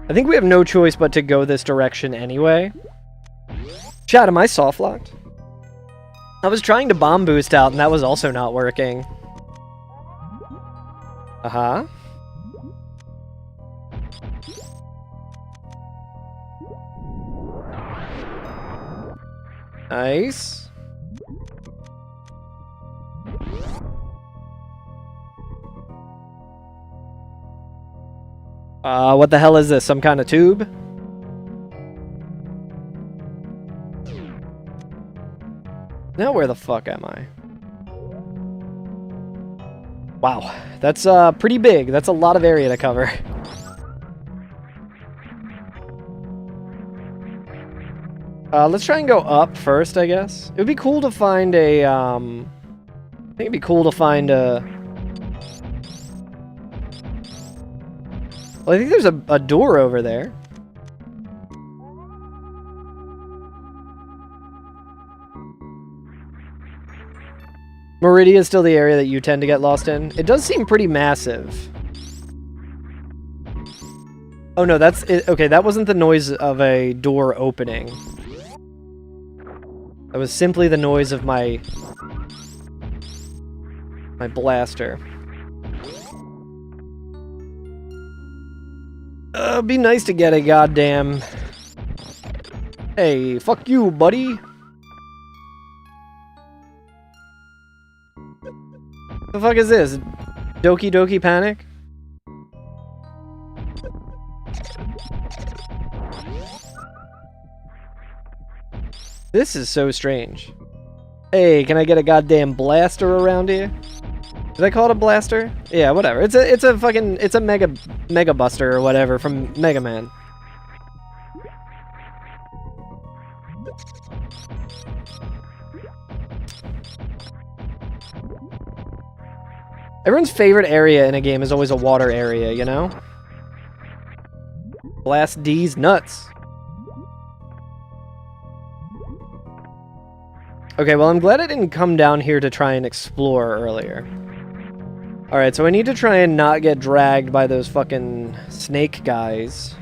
I think we have no choice but to go this direction anyway. Chat, am I soft locked? I was trying to bomb boost out and that was also not working. Uh-huh. Nice. What the hell is this? Some kind of tube? Now where the fuck am I? Wow, that's pretty big. That's a lot of area to cover. Let's try and go up first, I guess. It would be cool to find a, I think it'd be cool to find a... Well, I think there's a door over there. Meridia is still the area that you tend to get lost in. It does seem pretty massive. Oh no, that's it. Okay, that wasn't the noise of a door opening. That was simply the noise of my blaster. It'd be nice to get a goddamn... Hey, fuck you, buddy. The fuck is this? Doki Doki Panic? This is so strange. Hey, can I get a goddamn blaster around here? Did I call it a blaster? Yeah, whatever. It's a mega buster or whatever from Mega Man. Everyone's favorite area in a game is always a water area, you know? Blast D's nuts. Okay, well, I'm glad I didn't come down here to try and explore earlier. Alright, so I need to try and not get dragged by those fucking snake guys.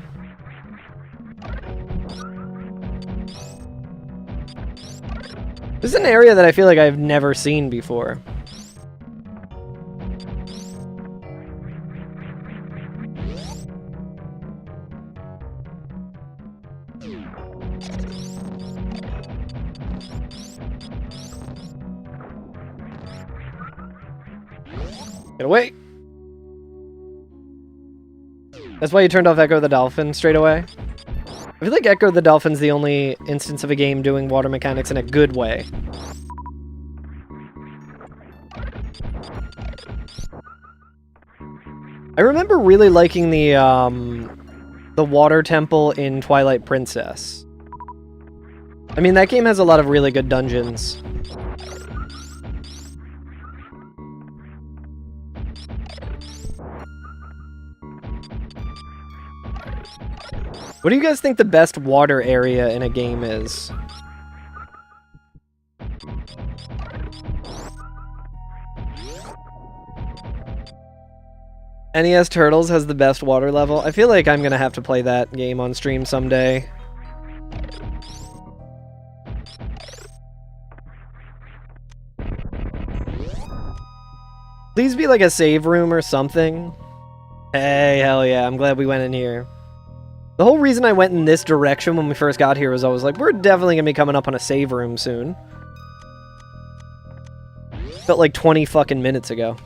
This is an area that I feel like I've never seen before. Get away! That's why you turned off Echo the Dolphin straight away? I feel like Echo the Dolphin's the only instance of a game doing water mechanics in a good way. I remember really liking the water temple in Twilight Princess. I mean, that game has a lot of really good dungeons. What do you guys think the best water area in a game is? NES Turtles has the best water level. I feel like I'm gonna have to play that game on stream someday. Please be like a save room or something. Hey, hell yeah, I'm glad we went in here. The whole reason I went in this direction when we first got here was I was like, we're definitely gonna be coming up on a save room soon. Felt like 20 fucking minutes ago.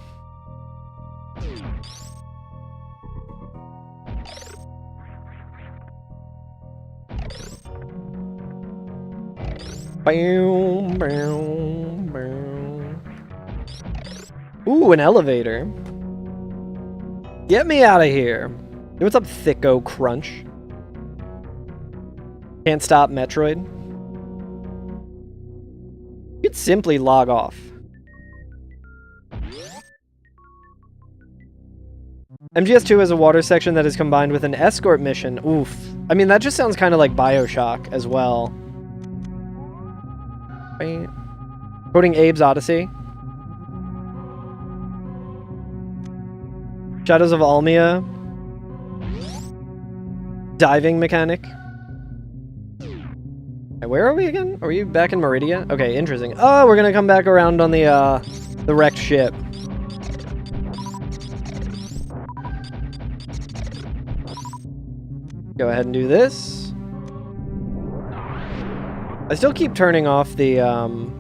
Boom, boom, boom. Ooh, an elevator. Get me out of here. Hey, what's up, Thicko Crunch? Can't stop Metroid. You could simply log off. MGS2 has a water section that is combined with an escort mission. Oof. I mean, that just sounds kind of like BioShock as well. Quoting Abe's Odyssey. Shadows of Almia. Diving mechanic. Okay, where are we again? Are we back in Meridia? Okay, interesting. Oh, we're gonna come back around on the wrecked ship. Go ahead and do this. I still keep turning off the,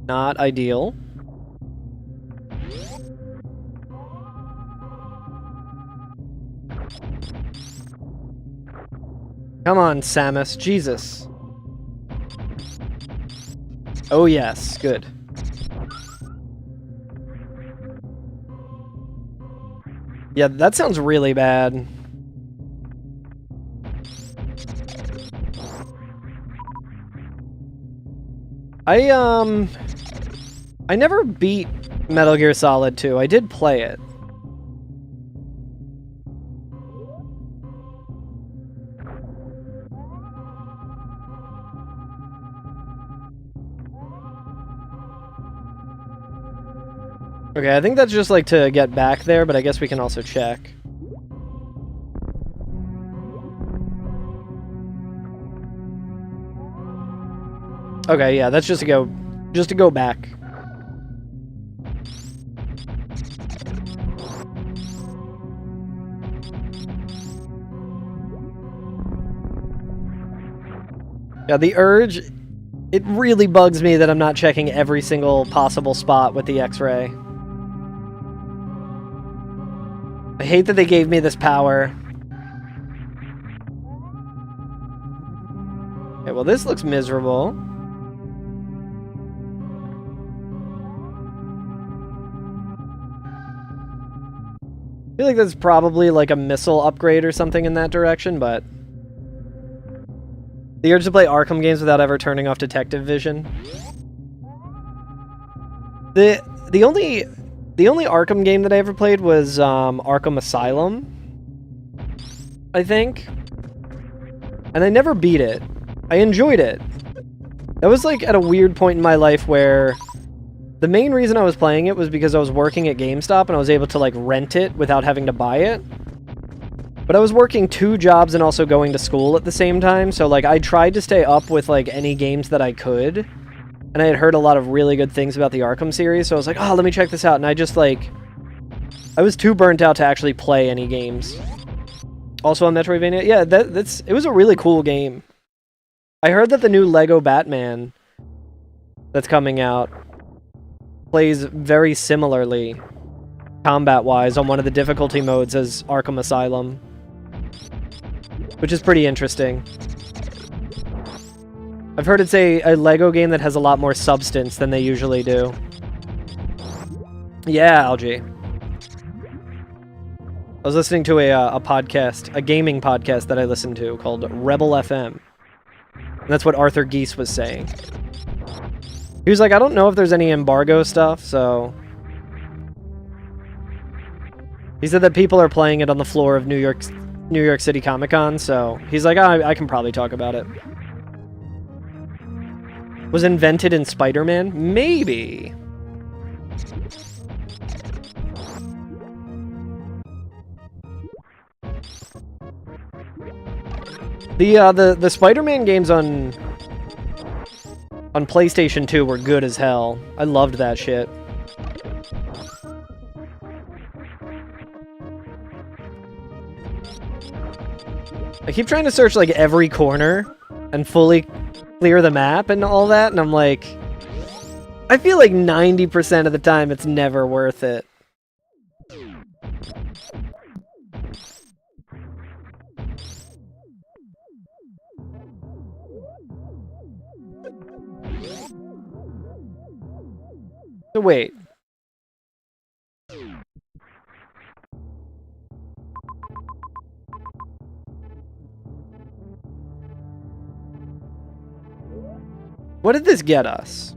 Not ideal. Come on, Samus. Jesus. Oh, yes. Good. Yeah, that sounds really bad. I never beat Metal Gear Solid 2. I did play it. Okay, I think that's just like to get back there, but I guess we can also check. Okay, yeah, that's just to go back. Yeah, the urge, it really bugs me that I'm not checking every single possible spot with the X-ray. I hate that they gave me this power. Okay, well, this looks miserable. I feel like that's probably like a missile upgrade or something in that direction, but... The urge to play Arkham games without ever turning off detective vision. The only Arkham game that I ever played was Arkham Asylum, I think. And I never beat it. I enjoyed it. That was like at a weird point in my life where the main reason I was playing it was because I was working at GameStop and I was able to like rent it without having to buy it. But I was working 2 jobs and also going to school at the same time, so like I tried to stay up with like any games that I could. And I had heard a lot of really good things about the Arkham series, so I was like, oh, let me check this out. And I just like... I was too burnt out to actually play any games. Also on Metroidvania? Yeah, it was a really cool game. I heard that the new Lego Batman that's coming out plays very similarly, combat-wise, on one of the difficulty modes as Arkham Asylum. Which is pretty interesting. I've heard it's a Lego game that has a lot more substance than they usually do. Yeah, Algie. I was listening to a podcast, a gaming podcast that I listened to called Rebel FM. And that's what Arthur Geese was saying. He was like, I don't know if there's any embargo stuff, so... He said that people are playing it on the floor of New York City Comic-Con, so he's like, oh, I can probably talk about it. Was invented in Spider-Man? Maybe. The Spider-Man games on PlayStation 2 were good as hell. I loved that shit. I keep trying to search like every corner and fully clear the map and all that, and I'm like, I feel like 90% of the time it's never worth it. So wait. What did this get us?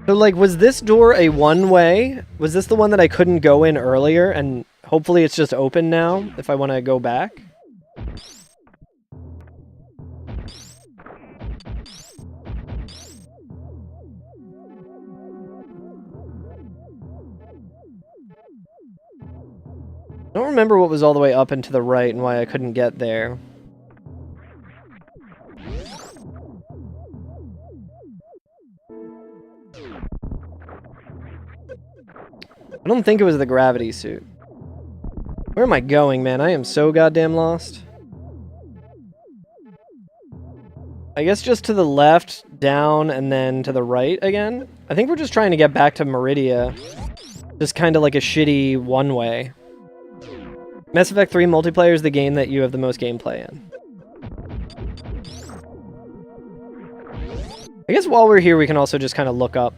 So, like, was this door a one-way? Was this the one that I couldn't go in earlier? And hopefully it's just open now if I want to go back? I don't remember what was all the way up and to the right and why I couldn't get there. I don't think it was the gravity suit. Where am I going, man? I am so goddamn lost. I guess just to the left, down, and then to the right again? I think we're just trying to get back to Meridia. Just kind of like a shitty one-way. Mass Effect 3 multiplayer is the game that you have the most gameplay in. I guess while we're here, we can also just kind of look up.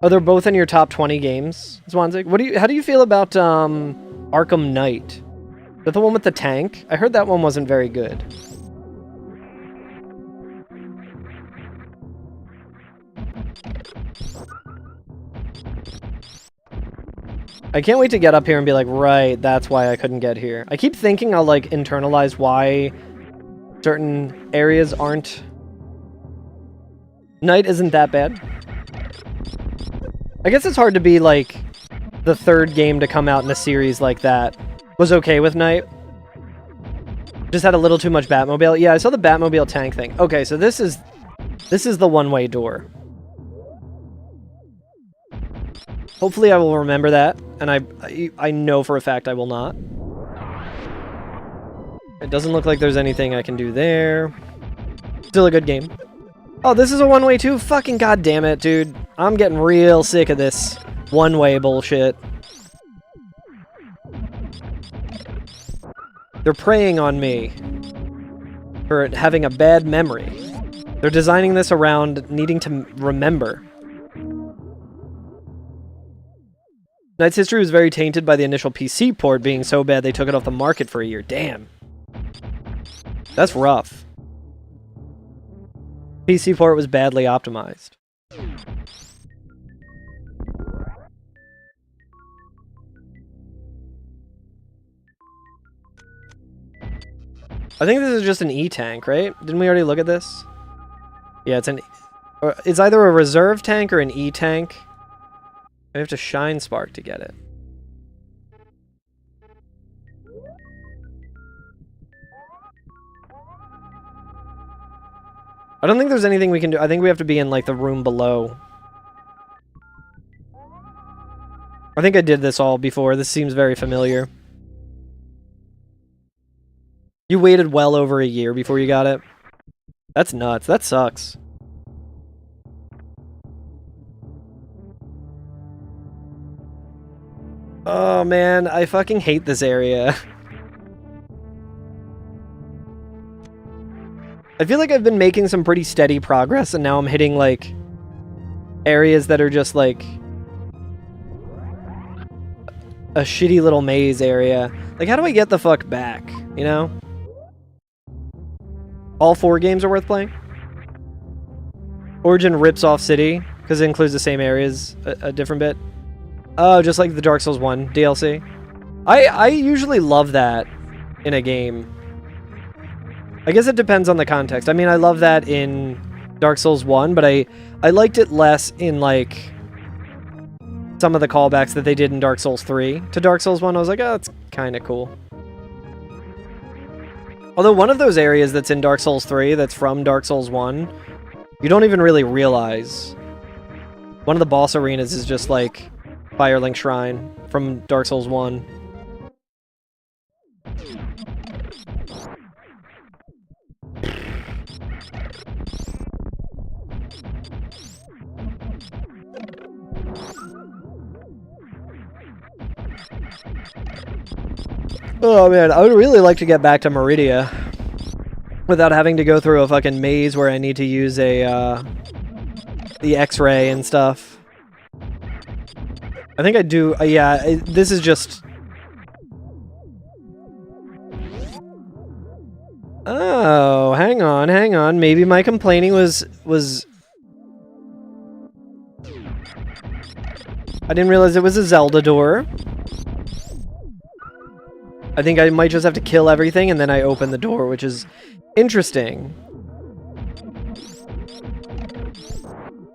Oh, they're both in your top 20 games, Zwanzig. How do you feel about Arkham Knight? Is that the one with the tank? I heard that one wasn't very good. I can't wait to get up here and be like, right, that's why I couldn't get here. I keep thinking I'll, like, internalize why certain areas aren't... Night isn't that bad. I guess it's hard to be, like, the third game to come out in a series like that. Was okay with Night. Just had a little too much Batmobile. Yeah, I saw the Batmobile tank thing. Okay, so this is the one-way door. Hopefully I will remember that, and I know for a fact I will not. It doesn't look like there's anything I can do there. Still a good game. Oh, this is a one-way too? Fucking goddamn it, dude. I'm getting real sick of this one-way bullshit. They're preying on me for having a bad memory. They're designing this around needing to remember. Knight's history was very tainted by the initial PC port being so bad they took it off the market for a year. Damn. That's rough. PC port was badly optimized. I think this is just an E-tank, right? Didn't we already look at this? Yeah, it's either a reserve tank or an E-tank. I have to shine spark to get it. I don't think there's anything we can do. I think we have to be in, like, the room below. I think I did this all before. This seems very familiar. You waited well over a year before you got it? That's nuts. That sucks. Oh, man. I fucking hate this area. I feel like I've been making some pretty steady progress, and now I'm hitting, like, areas that are just, like, a shitty little maze area. Like, how do I get the fuck back, you know? All 4 games are worth playing? Origin rips off City, because it includes the same areas a different bit. Oh, just like the Dark Souls 1 DLC. I usually love that in a game. I guess it depends on the context. I mean, I love that in Dark Souls 1, but I liked it less in, like, some of the callbacks that they did in Dark Souls 3 to Dark Souls 1. I was like, oh, that's kind of cool. Although one of those areas that's in Dark Souls 3 that's from Dark Souls 1, you don't even really realize. One of the boss arenas is just, like, Firelink Shrine from Dark Souls 1. Oh man, I would really like to get back to Meridia without having to go through a fucking maze where I need to use a the X-ray and stuff. I think I do. Yeah, this is just. Oh, hang on. Maybe my complaining was I didn't realize it was a Zelda door. I think I might just have to kill everything and then I open the door, which is interesting.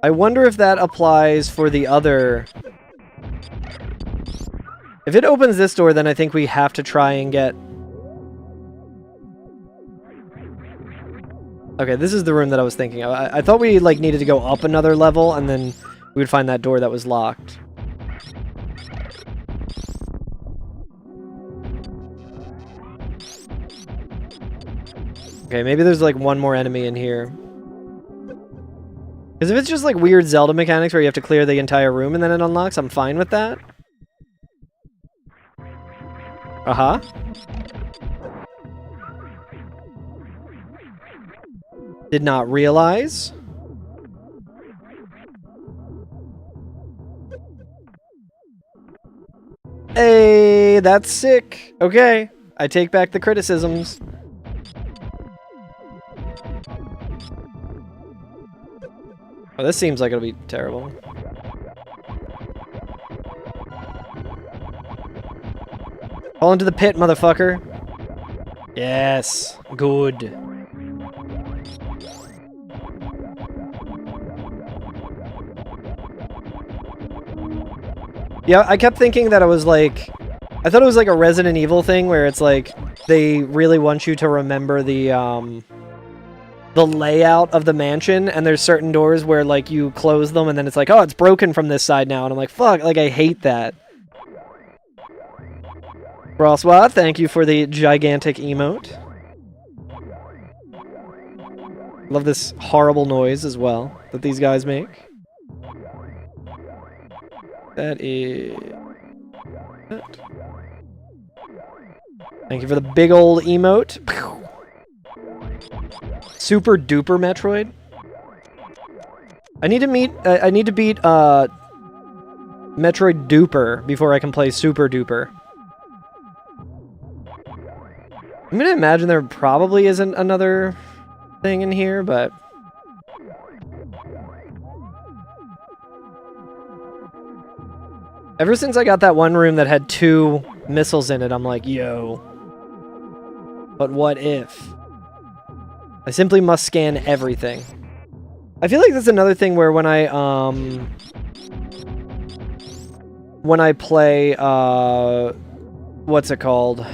I wonder if that applies for the other... If it opens this door, then I think we have to try and get... Okay, this is the room that I was thinking of. I thought we like needed to go up another level and then we would find that door that was locked. Okay, maybe there's like one more enemy in here. Because if it's just like weird Zelda mechanics where you have to clear the entire room and then it unlocks, I'm fine with that. Uh-huh. Did not realize. Hey, that's sick. Okay, I take back the criticisms. Oh, this seems like it'll be terrible. Fall into the pit, motherfucker. Yes, good. Yeah, I kept thinking that it was like... I thought it was like a Resident Evil thing where it's like they really want you to remember the layout of the mansion, and there's certain doors where like you close them and then it's like, oh, it's broken from this side now, and I'm like, fuck, like I hate that. Frostwa, thank you for the gigantic emote. Love this horrible noise as well that these guys make. That is... Thank you for the big old emote. Super duper Metroid. I need to beat Metroid duper before I can play super duper. I'm gonna imagine there probably isn't another thing in here, but... Ever since I got that one room that had 2 missiles in it, I'm like, yo. But what if? I simply must scan everything. I feel like that's another thing where when I play, what's it called?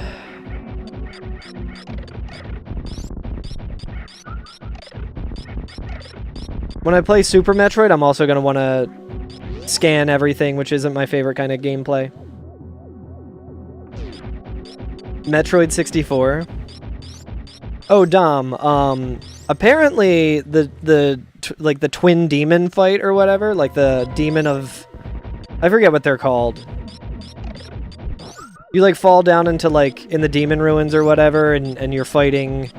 When I play Super Metroid, I'm also going to want to scan everything, which isn't my favorite kind of gameplay. Metroid 64. Oh, Dom, apparently the twin demon fight or whatever, like the demon of... I forget what they're called. You like fall down into like, in the demon ruins or whatever, and you're fighting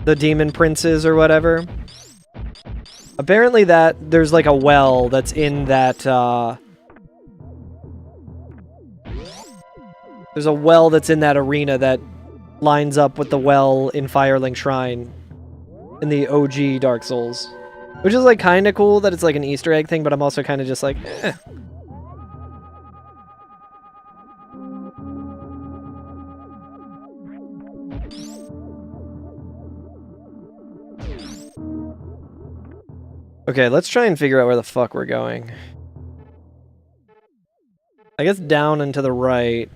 the demon princes or whatever. Apparently that there's like a well that's in that, there's a well that's in that arena that lines up with the well in Firelink Shrine in the OG Dark Souls. Which is like kind of cool that it's like an Easter egg thing, but I'm also kind of just like, eh. Okay, let's try and figure out where the fuck we're going. I guess down and to the right.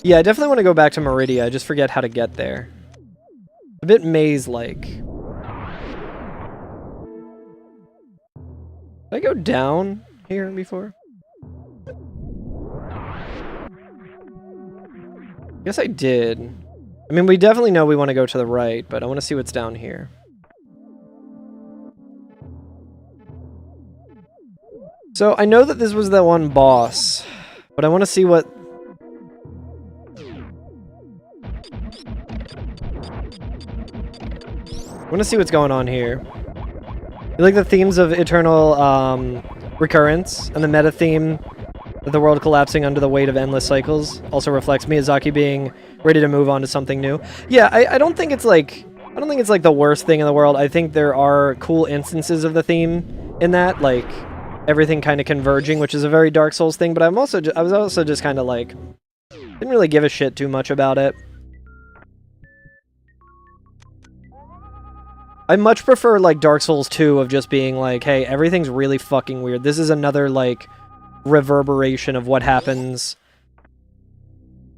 Yeah, I definitely want to go back to Meridia. I just forget how to get there. A bit maze-like. Did I go down here before? Guess I did. I mean, we definitely know we want to go to the right, but I want to see what's down here. So, I know that this was that one boss, but I want to see what... I want to see what's going on here. You like the themes of eternal recurrence and the meta theme The world collapsing under the weight of endless cycles also reflects Miyazaki being ready to move on to something new. Yeah, I don't think it's like... I don't think it's like the worst thing in the world. I think there are cool instances of the theme in that, like everything kind of converging, which is a very Dark Souls thing, but I was also just kind of like didn't really give a shit too much about it. I much prefer like Dark Souls 2 of just being like, hey, everything's really fucking weird. This is another like reverberation of what happens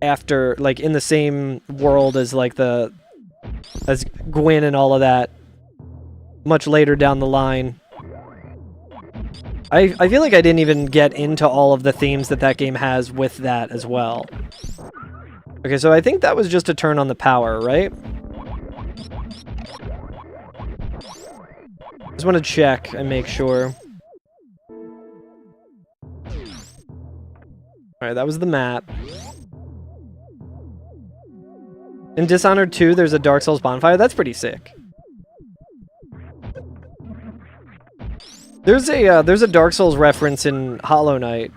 after, like in the same world as like as Gwyn and all of that much later down the line. I feel like I didn't even get into all of the themes that game has with that as well. Okay, so I think that was just a turn on the power, right? Just want to check and make sure. Alright, that was the map. In Dishonored 2, there's a Dark Souls bonfire. That's pretty sick. There's a Dark Souls reference in Hollow Knight.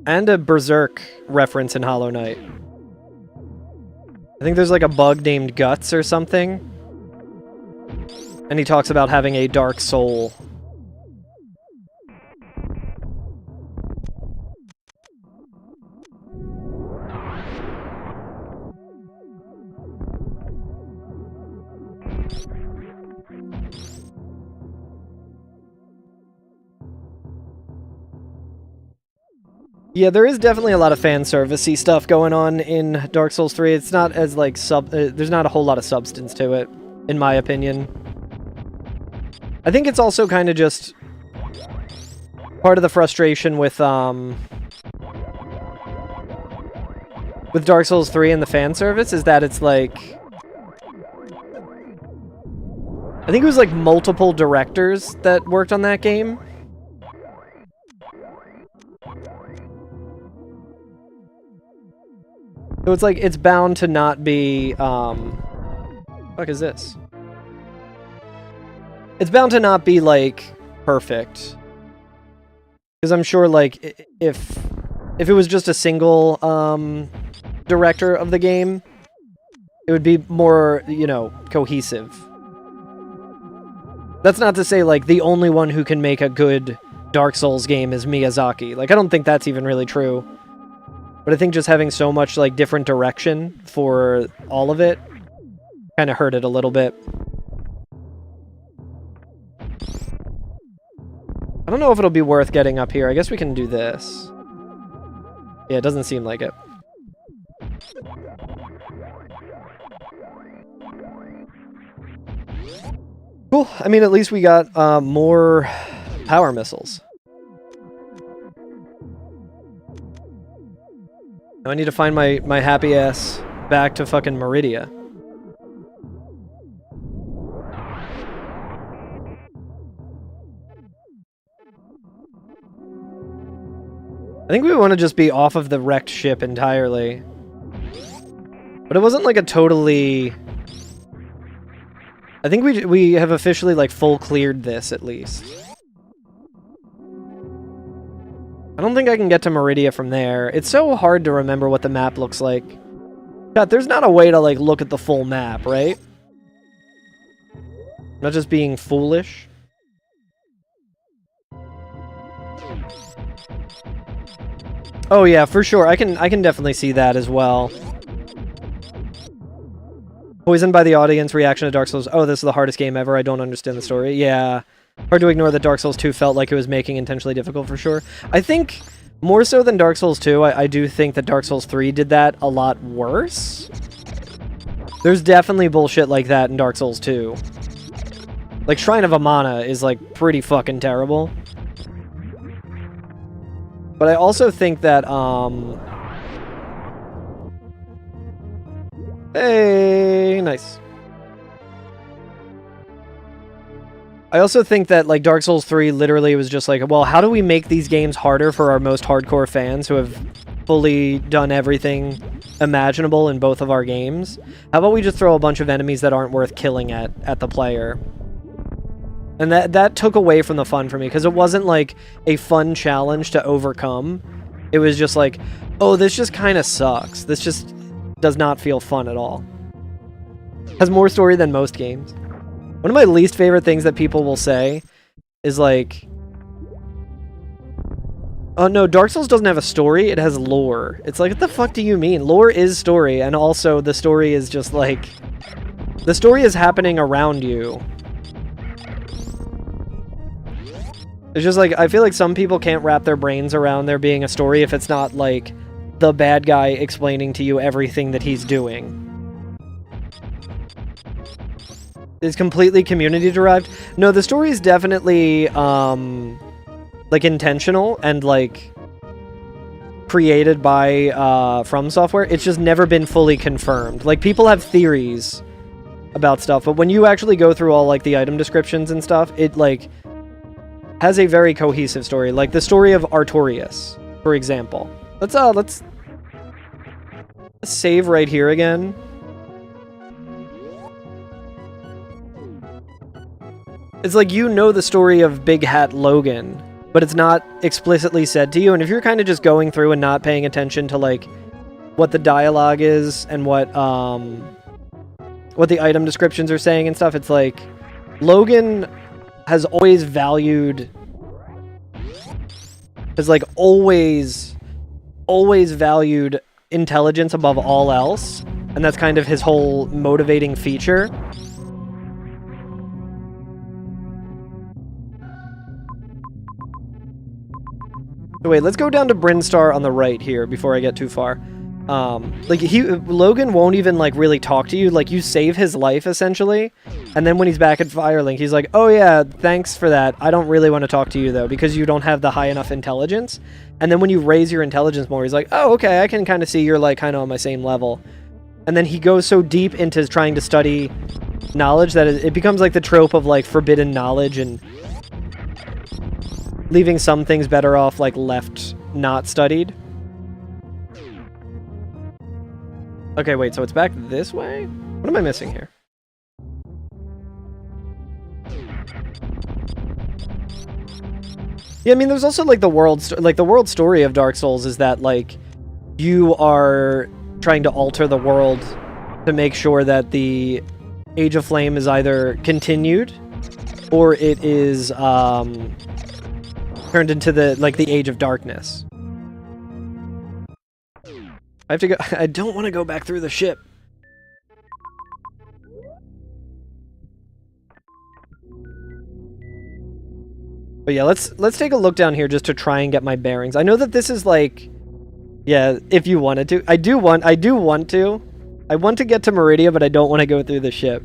And a Berserk reference in Hollow Knight. I think there's like a bug named Guts or something. And he talks about having a dark soul. Yeah, there is definitely a lot of fan servicey stuff going on in Dark Souls 3. It's not as like there's not a whole lot of substance to it, in my opinion. I think it's also kind of just part of the frustration with Dark Souls 3 and the fan service is that it's like, I think it was like multiple directors that worked on that game. So it's like, it's bound to not be, fuck is this? It's bound to not be, like, perfect. Because I'm sure, like, if it was just a single, director of the game, it would be more, you know, cohesive. That's not to say, like, the only one who can make a good Dark Souls game is Miyazaki. Like, I don't think that's even really true. But I think just having so much, like, different direction for all of it kind of hurt it a little bit. I don't know if it'll be worth getting up here. I guess we can do this. Yeah, it doesn't seem like it. Cool. I mean, at least we got more power missiles. Now I need to find my happy ass back to fucking Meridia. I think we want to just be off of the wrecked ship entirely. But it wasn't like a totally... I think we have officially like full cleared this at least. I don't think I can get to Meridia from there. It's so hard to remember what the map looks like. God, there's not a way to like look at the full map, right? Not just being foolish. Oh yeah, for sure. I can definitely see that as well. Poisoned by the audience reaction to Dark Souls. Oh, this is the hardest game ever. I don't understand the story. Yeah. Hard to ignore that Dark Souls 2 felt like it was making intentionally difficult for sure. I think more so than Dark Souls 2, I do think that Dark Souls 3 did that a lot worse. There's definitely bullshit like that in Dark Souls 2. Like, Shrine of Amana is like pretty fucking terrible. But I also think that, hey, nice. I also think that, like, Dark Souls 3 literally was just like, well, how do we make these games harder for our most hardcore fans who have fully done everything imaginable in both of our games? How about we just throw a bunch of enemies that aren't worth killing at the player? And that took away from the fun for me, because it wasn't like a fun challenge to overcome. It was just like, oh, this just kind of sucks. This just does not feel fun at all. Has more story than most games. One of my least favorite things that people will say is like, oh no, Dark Souls doesn't have a story, it has lore. It's like, what the fuck do you mean? Lore is story, and also the story is just like, the story is happening around you. It's just like, I feel like some people can't wrap their brains around there being a story if it's not like the bad guy explaining to you everything that he's doing. It's completely community derived. No, the story is definitely like intentional and like created by From Software. It's just never been fully confirmed. Like, people have theories about stuff, but when you actually go through all like the item descriptions and stuff, it like has a very cohesive story. Like the story of Artorias, for example. Let's save right here again. It's like, you know the story of Big Hat Logan, but it's not explicitly said to you, and if you're kind of just going through and not paying attention to like what the dialogue is and what the item descriptions are saying and stuff, it's like Logan has always valued, always valued intelligence above all else, and that's kind of his whole motivating feature. So wait, let's go down to Brinstar on the right here before I get too far. Logan won't even like really talk to you. Like, you save his life essentially, and then when he's back at Firelink, he's like, oh yeah, thanks for that. I don't really want to talk to you though, because you don't have the high enough intelligence. And then when you raise your intelligence more, he's like, oh, okay, I can kind of see you're like kind of on my same level. And then he goes so deep into trying to study knowledge that it becomes like the trope of like forbidden knowledge and leaving some things better off like left not studied. Okay, wait, so it's back this way? What am I missing here? Yeah, I mean, there's also like the world story of Dark Souls is that like you are trying to alter the world to make sure that the Age of Flame is either continued or it is turned into the Age of Darkness. I have to go. I don't want to go back through the ship. But yeah, let's take a look down here just to try and get my bearings. I know that this is like, yeah, if you wanted to. I do want to. I want to get to Meridia, but I don't want to go through the ship.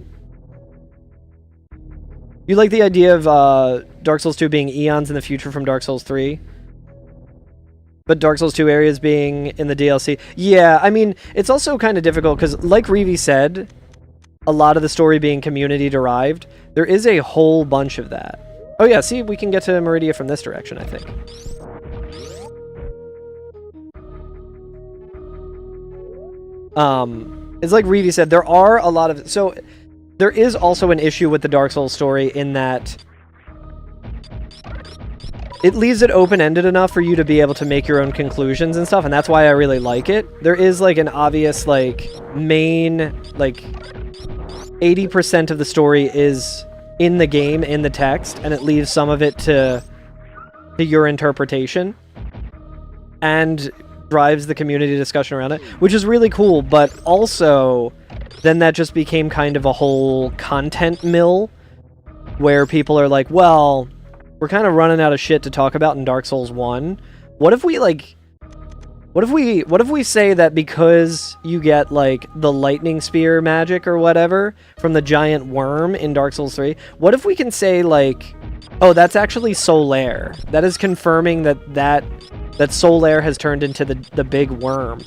You like the idea of Dark Souls 2 being eons in the future from Dark Souls 3? But Dark Souls 2 areas being in the DLC. Yeah, I mean, it's also kind of difficult because, like Reevy said, a lot of the story being community-derived, there is a whole bunch of that. Oh yeah, see, we can get to Meridia from this direction, I think. It's like Reevy said, there are a lot of... So, there is also an issue with the Dark Souls story in that it leaves it open-ended enough for you to be able to make your own conclusions and stuff, and that's why I really like it. There is, like, an obvious, like, main, like, 80% of the story is in the game, in the text, and it leaves some of it to your interpretation, and drives the community discussion around it, which is really cool, but also then that just became kind of a whole content mill, where people are like, well, we're kind of running out of shit to talk about in Dark Souls 1. What if we, like... What if we say that because you get, like, the lightning spear magic or whatever from the giant worm in Dark Souls 3, what if we can say, like, oh, that's actually Solaire. That is confirming that Solaire has turned into the big worm.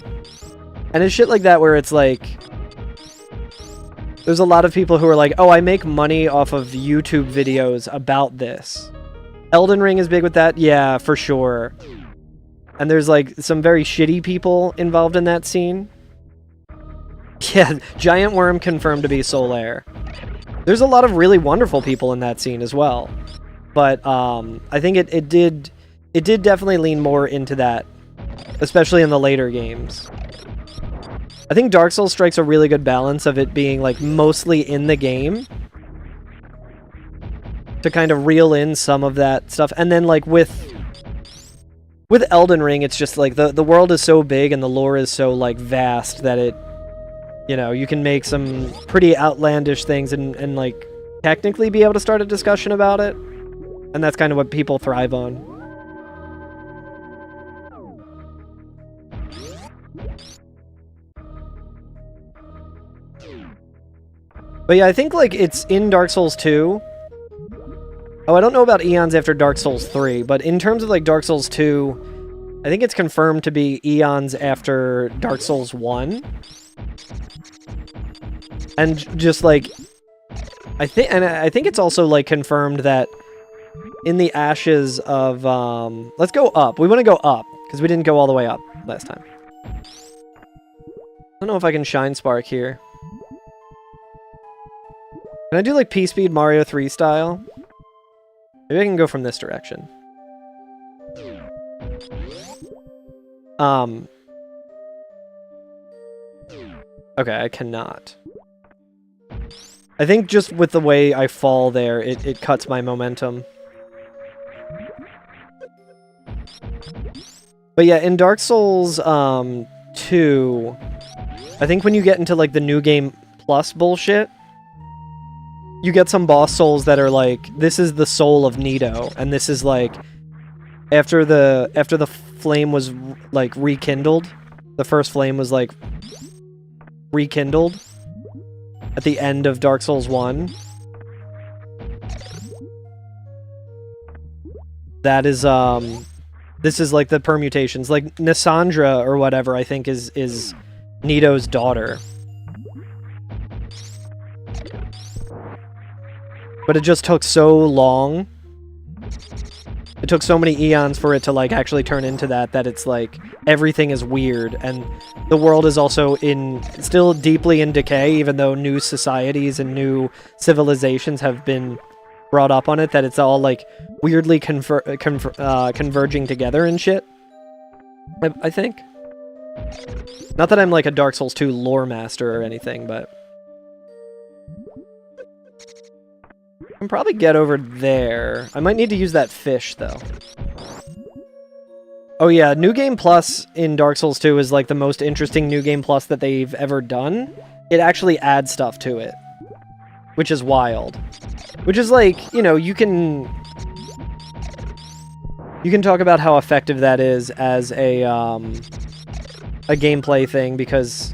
And it's shit like that where it's like... There's a lot of people who are like, oh, I make money off of YouTube videos about this. Elden Ring is big with that? Yeah, for sure. And there's, like, some very shitty people involved in that scene. Yeah, Giant Worm confirmed to be Solaire. There's a lot of really wonderful people in that scene as well. But I think it did definitely lean more into that, especially in the later games. I think Dark Souls strikes a really good balance of it being like mostly in the game to kind of reel in some of that stuff, and then like with Elden Ring, it's just like the world is so big and the lore is so like vast that it, you know, you can make some pretty outlandish things and like technically be able to start a discussion about it, and that's kind of what people thrive on. But yeah, I think like it's in Dark Souls 2. Oh, I don't know about eons after Dark Souls 3, but in terms of like Dark Souls 2, I think it's confirmed to be eons after Dark Souls 1. And just like I think it's also like confirmed that in the ashes of let's go up. We want to go up because we didn't go all the way up last time. I don't know if I can Shine Spark here. Can I do like P-Speed Mario 3 style? Maybe I can go from this direction. Okay, I cannot. I think just with the way I fall there, it cuts my momentum. But yeah, in Dark Souls 2, I think when you get into like the New Game Plus bullshit, you get some boss souls that are like, this is the soul of Nito, and this is like after the flame was like rekindled, the first flame was like rekindled at the end of Dark Souls 1. That is this is like the permutations, like Nisandra or whatever, I think is Nito's daughter. But it just took so long. It took so many eons for it to like actually turn into that it's like everything is weird, and the world is also still deeply in decay, even though new societies and new civilizations have been brought up on it, that it's all like weirdly converging together and shit. I think. Not that I'm like a Dark Souls 2 lore master or anything, but I can probably get over there. I might need to use that fish, though. Oh yeah, New Game Plus in Dark Souls 2 is like the most interesting New Game Plus that they've ever done. It actually adds stuff to it, which is wild. Which is like, you know, you can talk about how effective that is as a gameplay thing, because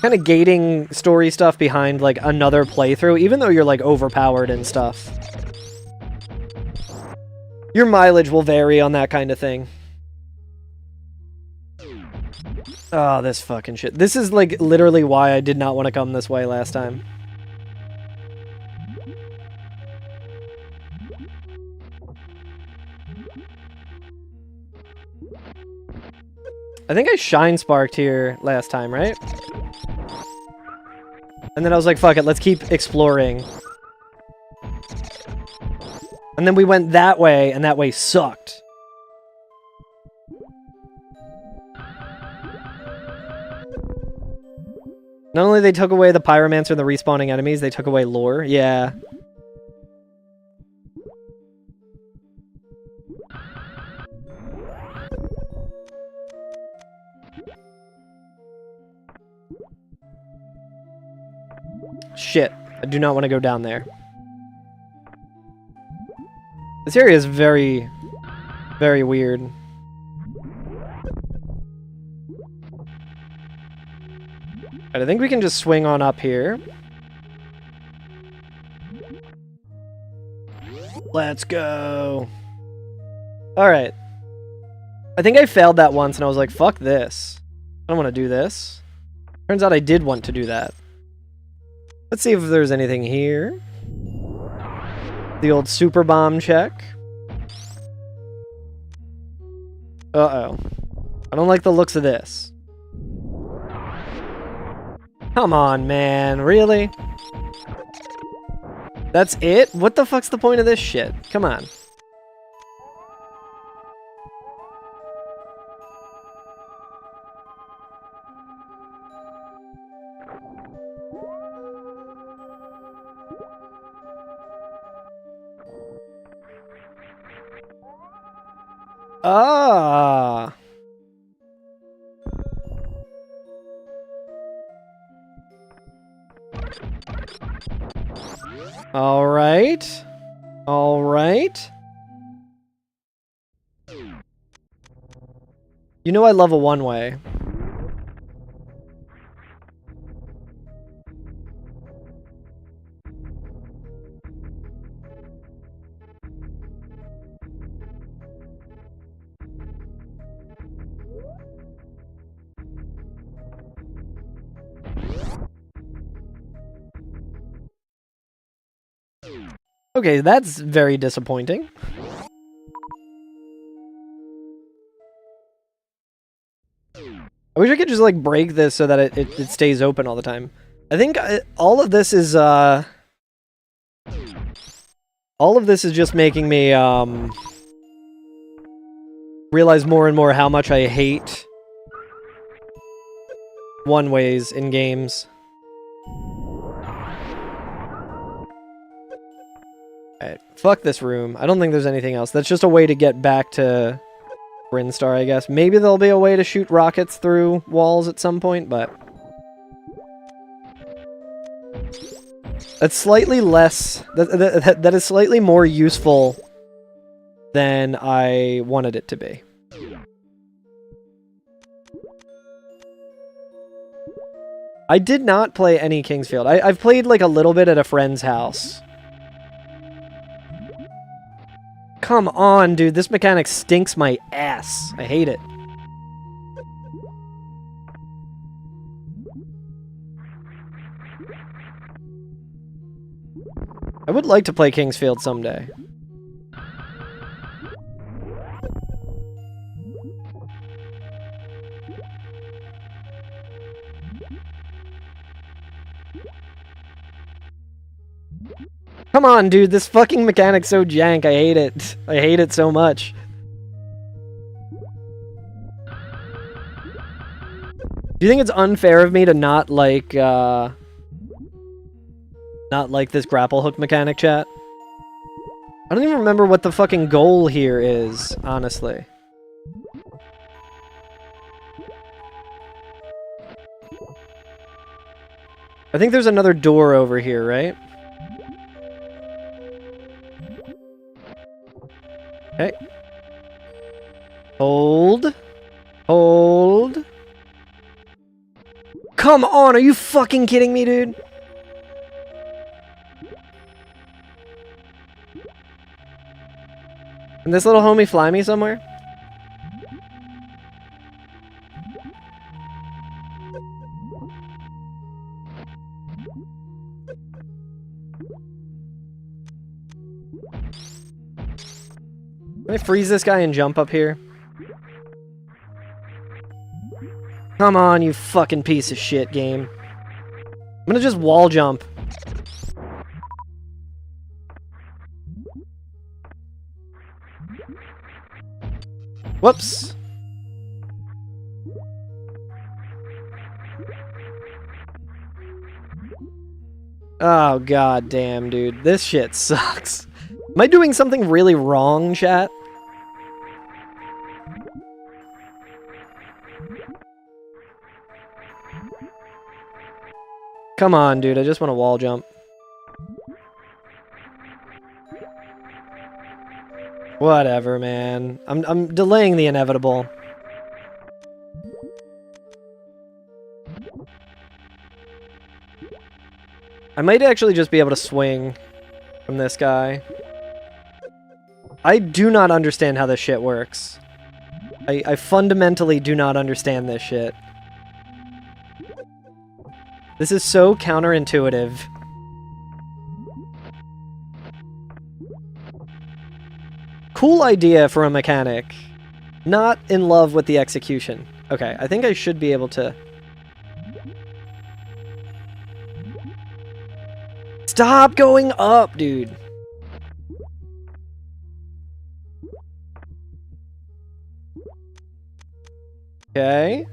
kind of gating story stuff behind like another playthrough, even though you're like overpowered and stuff. Your mileage will vary on that kind of thing. Oh, this fucking shit. This is like literally why I did not want to come this way last time. I think I Shine Sparked here last time, right? And then I was like, fuck it, let's keep exploring. And then we went that way, and that way sucked. Not only they took away the Pyromancer and the respawning enemies, they took away lore. Yeah. Shit. I do not want to go down there. This area is very, very weird. Right, I think we can just swing on up here. Let's go. Alright. I think I failed that once and I was like, fuck this. I don't want to do this. Turns out I did want to do that. Let's see if there's anything here. The old super bomb check. Uh-oh. I don't like the looks of this. Come on, man. Really? That's it? What the fuck's the point of this shit? Come on. Ah. All right. All right. You know I love a one-way. Okay, that's very disappointing. I wish I could just, like, break this so that it stays open all the time. I think all of this is, all of this is just making me, realize more and more how much I hate one-ways in games. Alright, fuck this room. I don't think there's anything else. That's just a way to get back to Brinstar, I guess. Maybe there'll be a way to shoot rockets through walls at some point, but... That's slightly less... That is slightly more useful than I wanted it to be. I did not play any Kingsfield. I've played, like, a little bit at a friend's house. Come on, dude. This mechanic stinks my ass. I hate it. I would like to play Kingsfield someday. Come on, dude, this fucking mechanic's so jank, I hate it. I hate it so much. Do you think it's unfair of me to not like this grapple hook mechanic, chat? I don't even remember what the fucking goal here is, honestly. I think there's another door over here, right? Okay. Hold. Hold. Come on, are you fucking kidding me, dude? Can this little homie fly me somewhere? Can I freeze this guy and jump up here? Come on, you fucking piece of shit, game. I'm gonna just wall jump. Whoops. Oh, god damn, dude. This shit sucks. Am I doing something really wrong, chat? Come on, dude. I just want to wall jump. Whatever, man. I'm delaying the inevitable. I might actually just be able to swing from this guy. I do not understand how this shit works. I fundamentally do not understand this shit. This is so counterintuitive. Cool idea for a mechanic. Not in love with the execution. Okay, I think I should be able to... Stop going up, dude. Okay.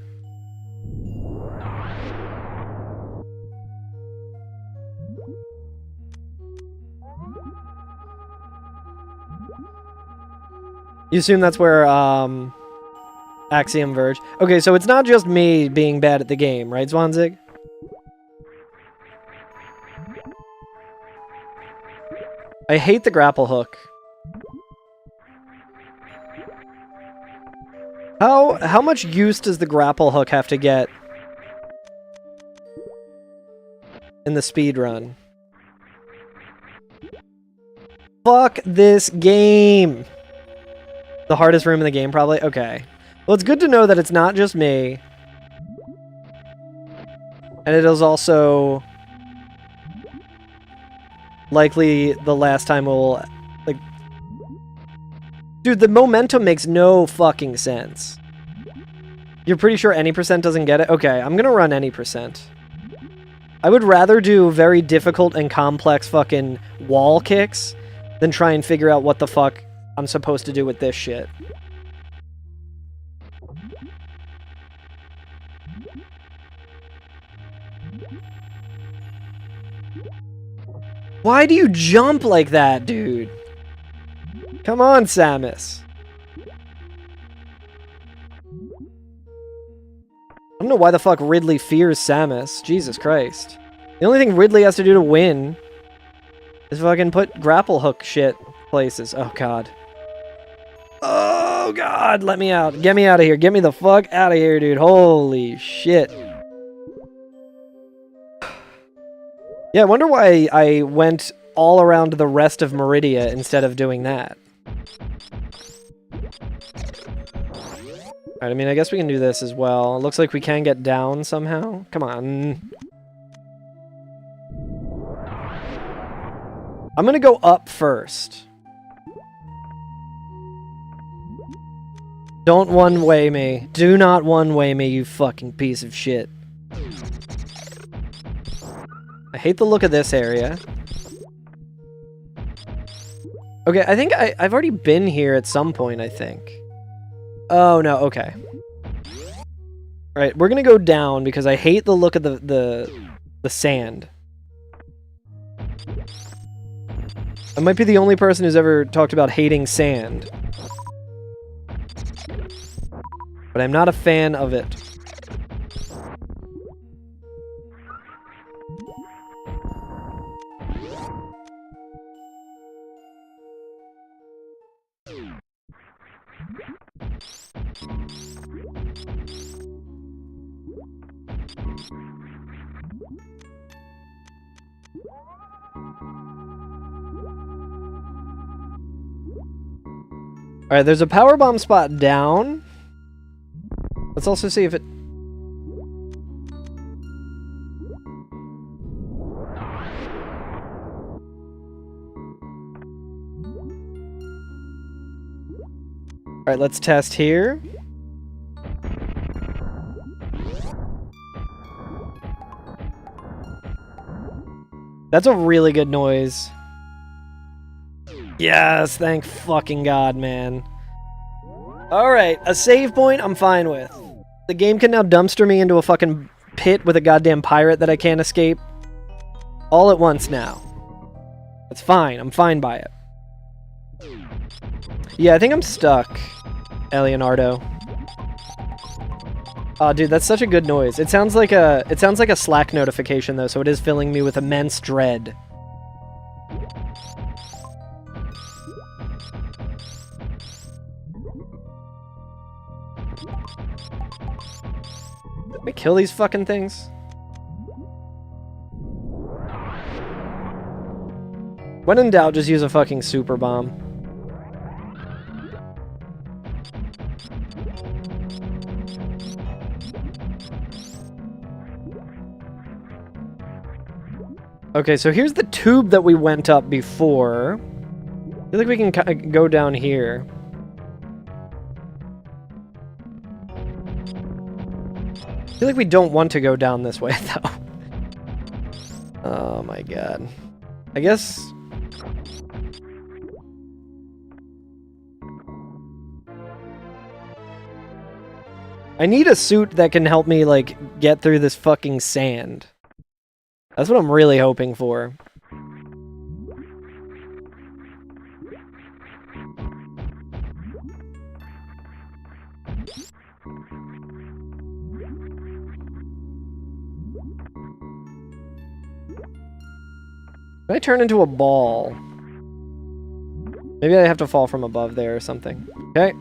You assume that's where, Axiom Verge. Okay, so it's not just me being bad at the game, right, Zwanzig? I hate the grapple hook. How much use does the grapple hook have to get in the speed run? Fuck this game. The hardest room in the game, probably? Okay. Well, it's good to know that it's not just me. And it is also likely the last time we'll, like... Dude, the momentum makes no fucking sense. You're pretty sure any percent doesn't get it? Okay, I'm gonna run any percent. I would rather do very difficult and complex fucking wall kicks than try and figure out what the fuck I'm supposed to do with this shit. Why do you jump like that, dude? Come on, Samus. I don't know why the fuck Ridley fears Samus. Jesus Christ. The only thing Ridley has to do to win is fucking put grapple hook shit places. Oh, God. Oh, God. Let me out. Get me out of here. Get me the fuck out of here, dude. Holy shit. Yeah, I wonder why I went all around the rest of Meridia instead of doing that. Alright, I mean, I guess we can do this as well. It looks like we can get down somehow. Come on. I'm gonna go up first. Don't one-way me. Do not one-way me, you fucking piece of shit. I hate the look of this area. Okay, I think I've already been here at some point, I think. Oh, no, okay. Alright, we're gonna go down because I hate the look of the sand. I might be the only person who's ever talked about hating sand. But I'm not a fan of it. Alright, there's a power bomb spot down. Let's also see if it... Alright, let's test here. That's a really good noise. Yes, thank fucking God, man. Alright, a save point I'm fine with. The game can now dumpster me into a fucking pit with a goddamn pirate that I can't escape. All at once now. That's fine, I'm fine by it. Yeah, I think I'm stuck, Leonardo. Oh, dude, that's such a good noise. It sounds like a Slack notification though, so it is filling me with immense dread. Let me kill these fucking things. When in doubt, just use a fucking super bomb. Okay, so here's the tube that we went up before. I feel like we can go down here. I feel like we don't want to go down this way, though. Oh my God. I guess... I need a suit that can help me, like, get through this fucking sand. That's what I'm really hoping for. Can I turn into a ball? Maybe I have to fall from above there or something. Okay.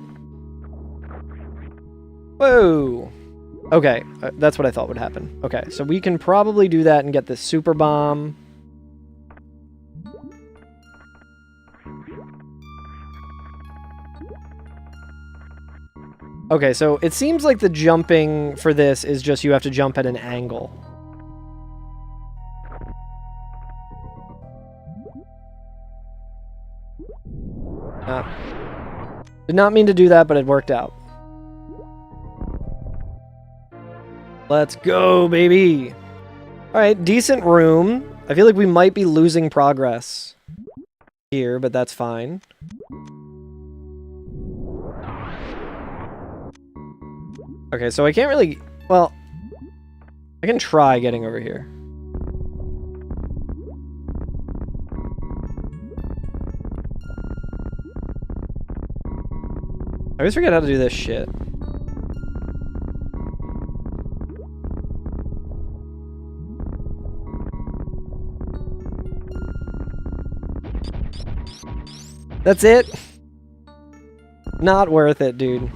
Whoa! Okay, that's what I thought would happen. Okay, so we can probably do that and get this super bomb. Okay, so it seems like the jumping for this is just you have to jump at an angle. Did not mean to do that, but it worked out. Let's go, baby! Alright, decent room. I feel like we might be losing progress here, but that's fine. Okay, so I can't really... Well, I can try getting over here. I always forget how to do this shit. That's it? Not worth it, dude.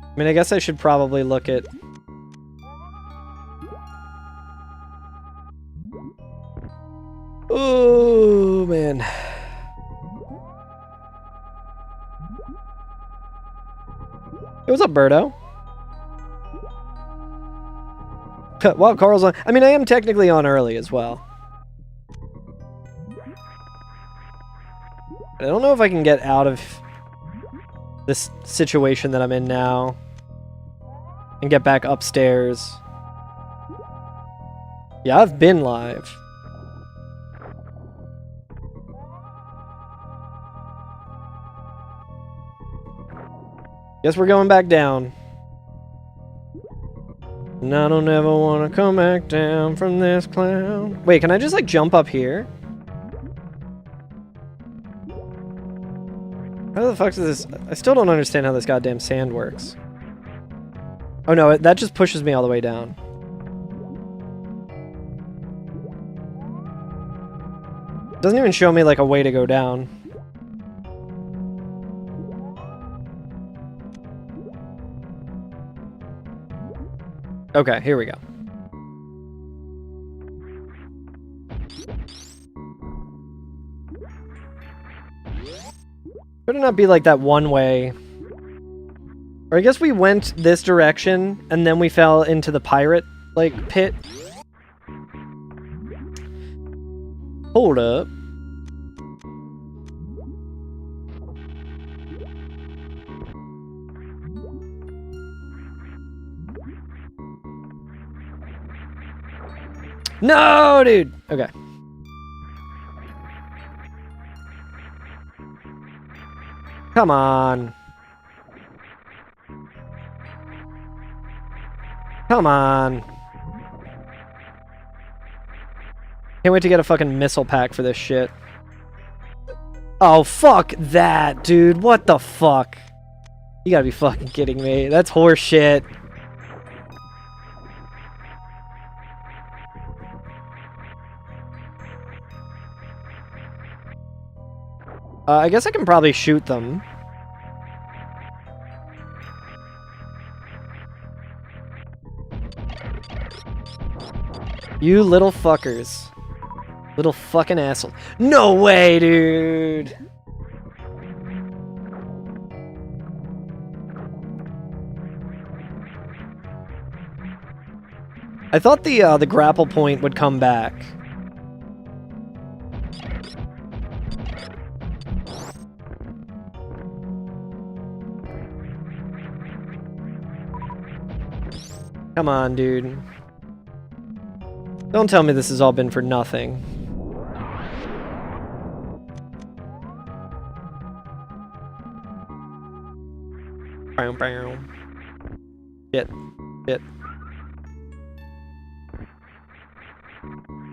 I mean, I guess I should probably look at... Oh, man. Hey, what's up, Birdo? Wow, Carl's on... I mean, I am technically on early as well. I don't know if I can get out of this situation that I'm in now and get back upstairs. Yeah, I've been live. Guess we're going back down. And I don't ever want to come back down from this cloud. Wait, can I just, like, jump up here? How the fuck is this? I still don't understand how this goddamn sand works. Oh no, that just pushes me all the way down. Doesn't even show me, like, a way to go down. Okay, here we go. Could it not be like that one way? Or I guess we went this direction, and then we fell into the pirate, like, pit. Hold up. No, dude! Okay. Come on. Come on. Can't wait to get a fucking missile pack for this shit. Oh, fuck that, dude. What the fuck? You gotta be fucking kidding me. That's horse shit. I guess I can probably shoot them. You little fuckers. Little fucking asshole. No way, dude! I thought the grapple point would come back. Come on, dude. Don't tell me this has all been for nothing. Bow, bow. Shit. Shit.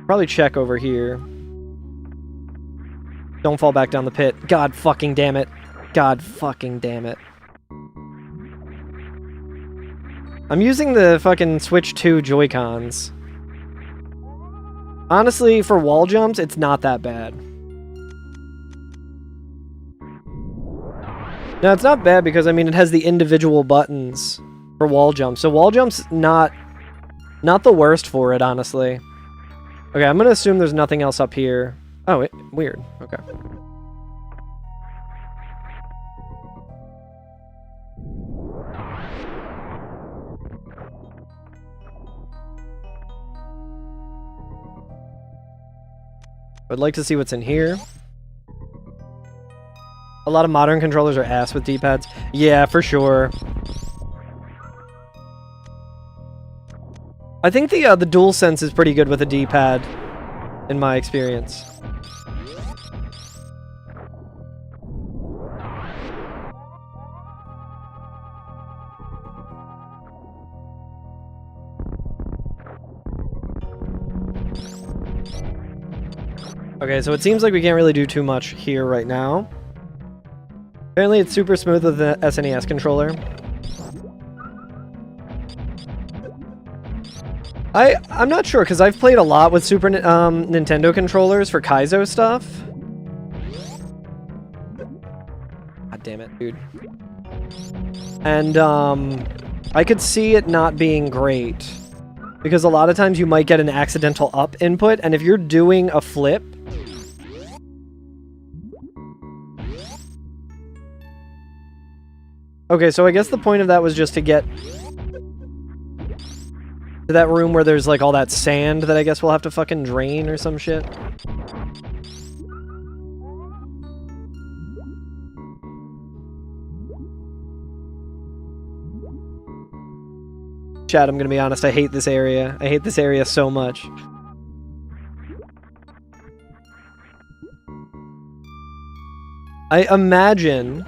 Probably check over here. Don't fall back down the pit. God fucking damn it. God fucking damn it. I'm using the fucking Switch 2 Joy-Cons. Honestly, for wall jumps, it's not that bad. No, it's not bad because, I mean, it has the individual buttons for wall jumps. So wall jumps, not the worst for it, honestly. Okay, I'm gonna assume there's nothing else up here. Oh, weird. Okay. I'd like to see what's in here. A lot of modern controllers are ass with D-pads. Yeah, for sure. I think the DualSense is pretty good with a D-pad, in my experience. Okay, so it seems like we can't really do too much here right now. Apparently it's super smooth with the SNES controller. I'm not sure, because I've played a lot with Super Nintendo controllers for Kaizo stuff. God damn it, dude. And, I could see it not being great. Because a lot of times you might get an accidental up input, and if you're doing a flip... Okay, so I guess the point of that was just to get... to that room where there's, like, all that sand that I guess we'll have to fucking drain or some shit. Chat, I'm gonna be honest, I hate this area. I hate this area so much. I imagine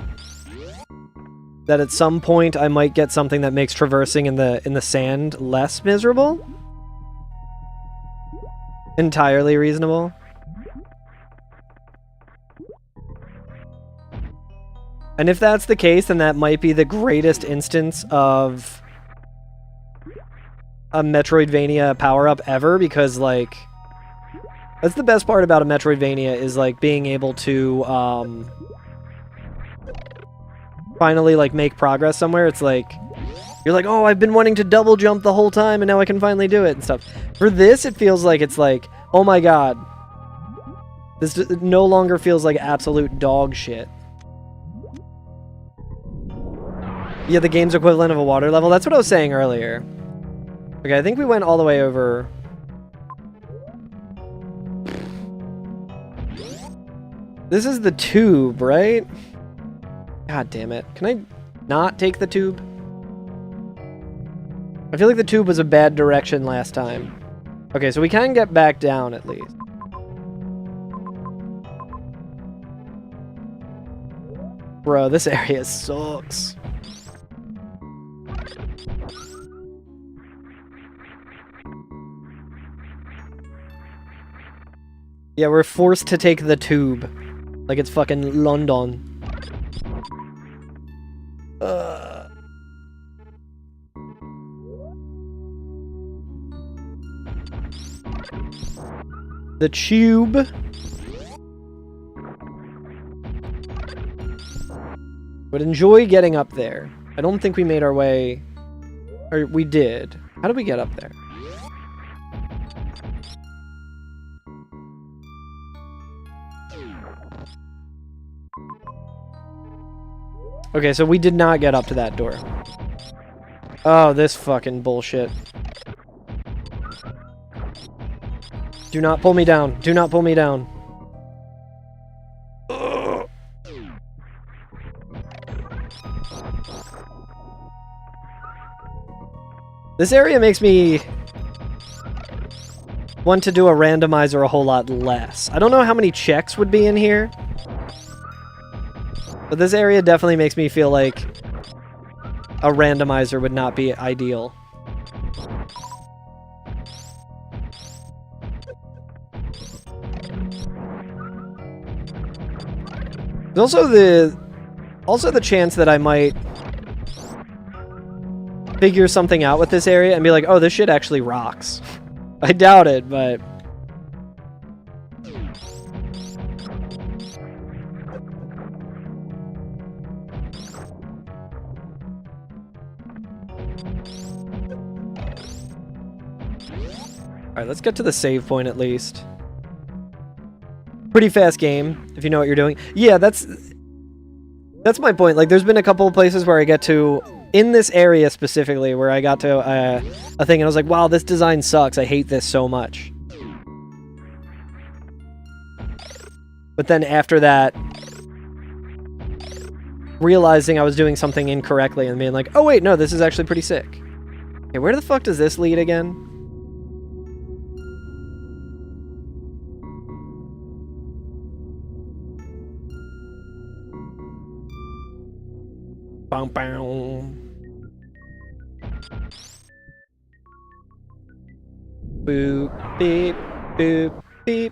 that at some point I might get something that makes traversing in the sand less miserable. Entirely reasonable. And if that's the case, then that might be the greatest instance of a Metroidvania power-up ever, because, like, that's the best part about a Metroidvania, is, like, being able to, finally, like, make progress somewhere. It's like, you're like, oh, I've been wanting to double jump the whole time, and now I can finally do it, and stuff. For this, it feels like it's like, oh my god. This no longer feels like absolute dog shit. Yeah, the game's equivalent of a water level. That's what I was saying earlier. Okay, I think we went all the way over. This is the tube, right? God damn it. Can I not take the tube? I feel like the tube was a bad direction last time. Okay, so we can get back down at least. Bro, this area sucks. Yeah, we're forced to take the tube. Like it's fucking London. The tube. Would enjoy getting up there. I don't think we made our way... Or we did. How did we get up there? Okay, so we did not get up to that door. Oh, this fucking bullshit. Do not pull me down. Do not pull me down. Ugh. This area makes me want to do a randomizer a whole lot less. I don't know how many checks would be in here. But this area definitely makes me feel like a randomizer would not be ideal. There's also the chance that I might figure something out with this area and be like, oh, this shit actually rocks. I doubt it, but... Alright, let's get to the save point at least. Pretty fast game, if you know what you're doing. Yeah, that's my point. Like, there's been a couple of places where I get to, in this area specifically, where I got to a thing and I was like, wow, this design sucks. I hate this so much. But then after that, realizing I was doing something incorrectly and being like, oh wait, no, this is actually pretty sick. Okay, where the fuck does this lead again? Bow, bow. Boop, beep, boop, beep.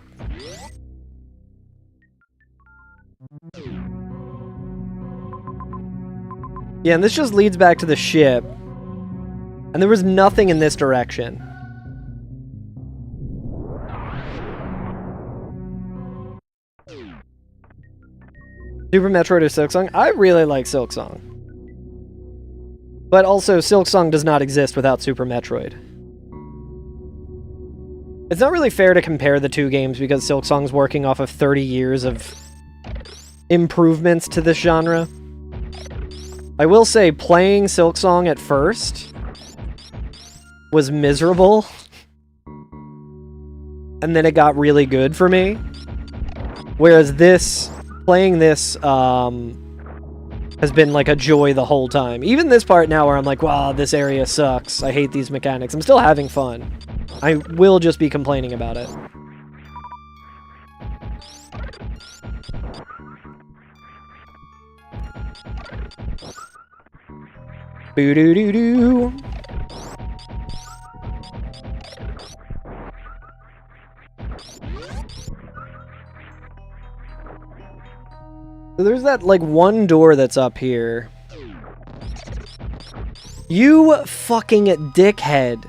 Yeah, and this just leads back to the ship. And there was nothing in this direction. Super Metroid or Silksong? I really like Silksong. But also, Silksong does not exist without Super Metroid. It's not really fair to compare the two games because Silksong's working off of 30 years of improvements to this genre. I will say, playing Silksong at first was miserable. And then it got really good for me. Whereas this, playing this, has been like a joy the whole time. Even this part now where I'm like, wow, this area sucks. I hate these mechanics. I'm still having fun. I will just be complaining about it. Boo-doo-doo-doo. So there's that, like, one door that's up here. You fucking dickhead.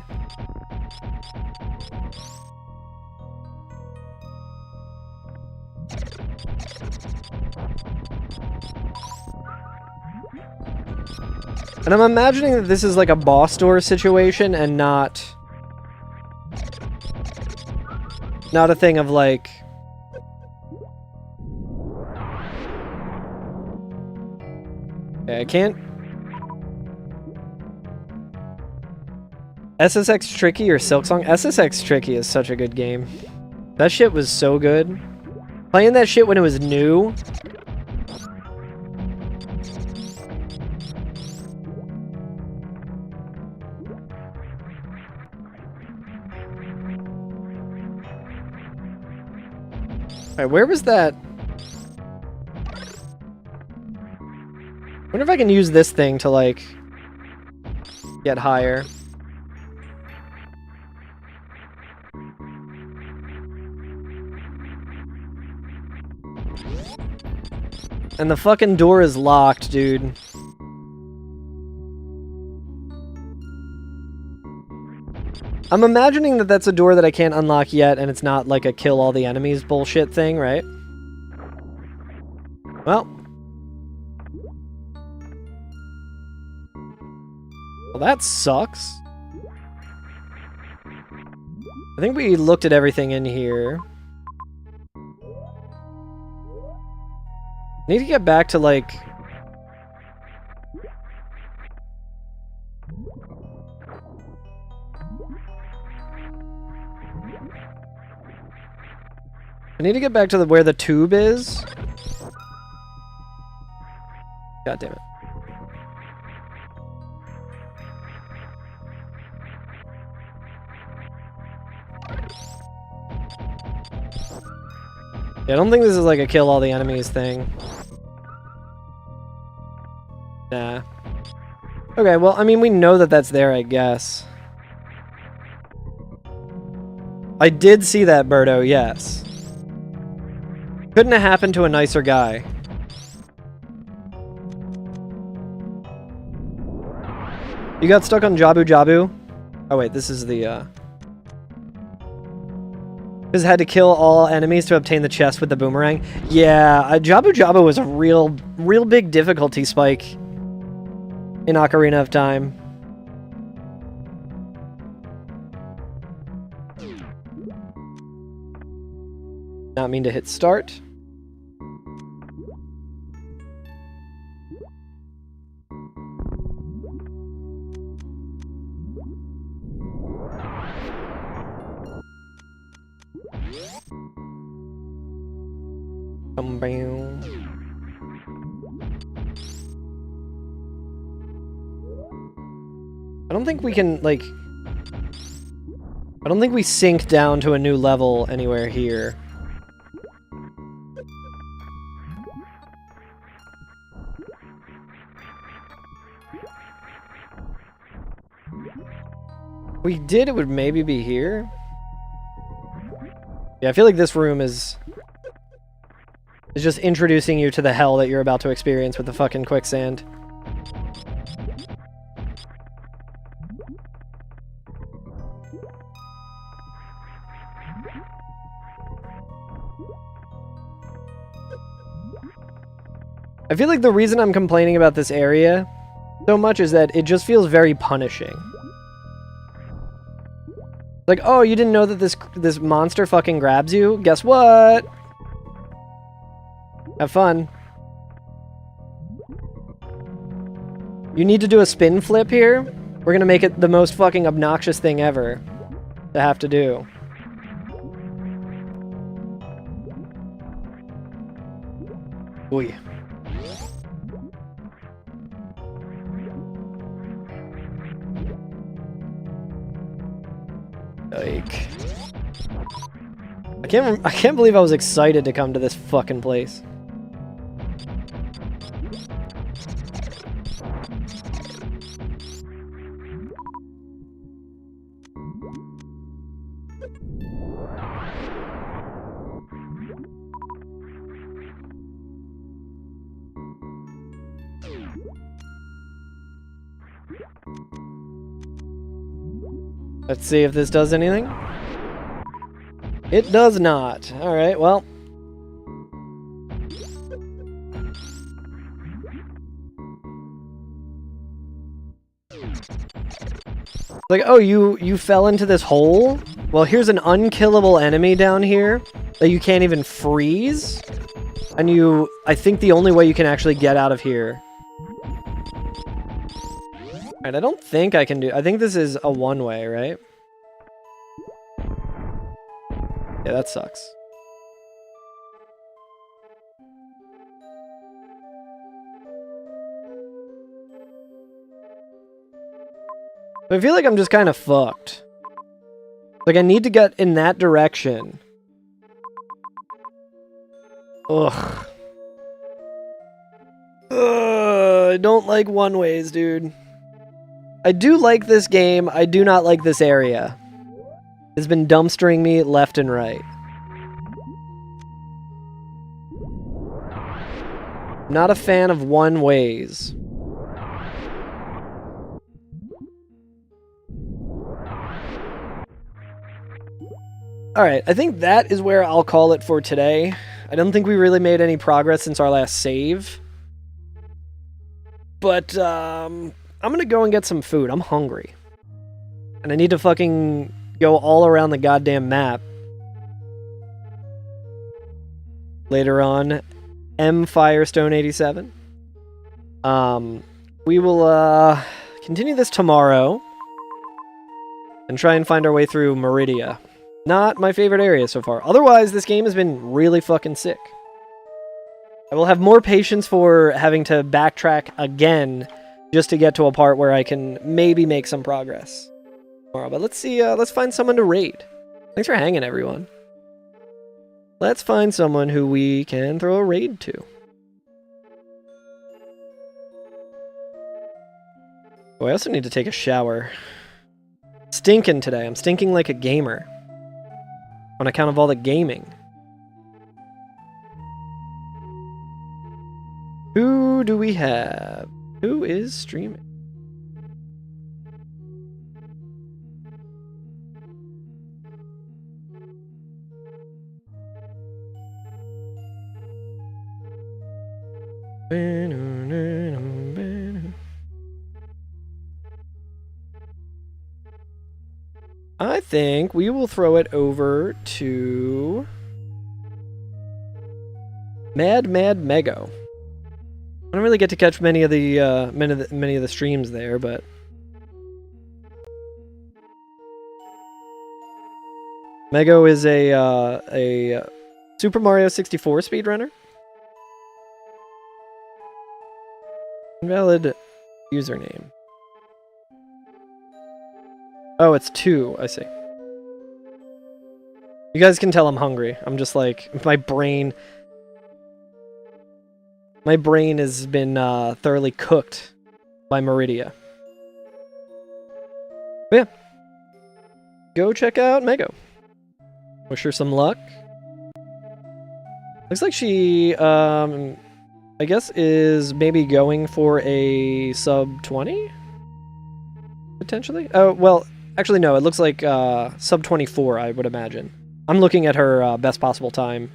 And I'm imagining that this is like a boss door situation and not a thing of like... Okay, I can't... SSX Tricky or Silksong? SSX Tricky is such a good game. That shit was so good. Playing that shit when it was new... Alright, where was that? I wonder if I can use this thing to, like, get higher. And the fucking door is locked, dude. I'm imagining that that's a door that I can't unlock yet, and it's not like a kill all the enemies bullshit thing, right? Well, that sucks. I think we looked at everything in here. Need to get back to, like... I need to get back to where the tube is. God damn it. Yeah, I don't think this is like a kill all the enemies thing. Nah. Okay, well, I mean, we know that that's there, I guess. I did see that, Birdo, yes. Couldn't have happened to a nicer guy. You got stuck on Jabu Jabu? Oh wait, this is the, Because had to kill all enemies to obtain the chest with the boomerang. Yeah, Jabu Jabu was a real big difficulty spike in Ocarina of Time. Not mean to hit start. I don't think we can, like... I don't think we sink down to a new level anywhere here. If we did, it would maybe be here. Yeah, I feel like this room is just introducing you to the hell that you're about to experience with the fucking quicksand. I feel like the reason I'm complaining about this area so much is that it just feels very punishing. Like, oh, you didn't know that this monster fucking grabs you? Guess what? Have fun. You need to do a spin flip here? We're gonna make it the most fucking obnoxious thing ever to have to do. Oy. Like, I can't believe I was excited to come to this fucking place. Let's see if this does anything. It does not. Alright, well. Like, oh, you fell into this hole? Well, here's an unkillable enemy down here that you can't even freeze. And I think the only way you can actually get out of here. Alright, I don't think I can do... I think this is a one-way, right? Yeah, that sucks. I feel like I'm just kind of fucked. Like, I need to get in that direction. Ugh. Ugh, I don't like one-ways, dude. I do like this game. I do not like this area. It's been dumpstering me left and right. Not a fan of one-ways. Alright, I think that is where I'll call it for today. I don't think we really made any progress since our last save. But, I'm gonna go and get some food. I'm hungry. And I need to fucking go all around the goddamn map. Later on, M Firestone 87. We will, continue this tomorrow. And try and find our way through Meridia. Not my favorite area so far. Otherwise, this game has been really fucking sick. I will have more patience for having to backtrack again just to get to a part where I can maybe make some progress tomorrow. But let's see, let's find someone to raid. Thanks for hanging, everyone. Let's find someone who we can throw a raid to. Oh, I also need to take a shower. Stinking today. I'm stinking like a gamer. On account of all the gaming. Who do we have? Who is streaming? I think we will throw it over to Mad Mego. I don't really get to catch many of the streams there, but Mego is a Super Mario 64 speedrunner. Invalid username. Oh, it's 2. I see. You guys can tell I'm hungry. I'm just like, my brain has been thoroughly cooked by Meridia. But yeah. Go check out Mego. Wish her some luck. Looks like she, I guess, is maybe going for a sub 20? Potentially? Oh, well, actually, no. It looks like sub 24, I would imagine. I'm looking at her best possible time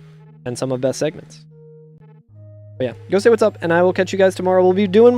and some of best segments. But yeah, go say what's up, and I will catch you guys tomorrow. We'll be doing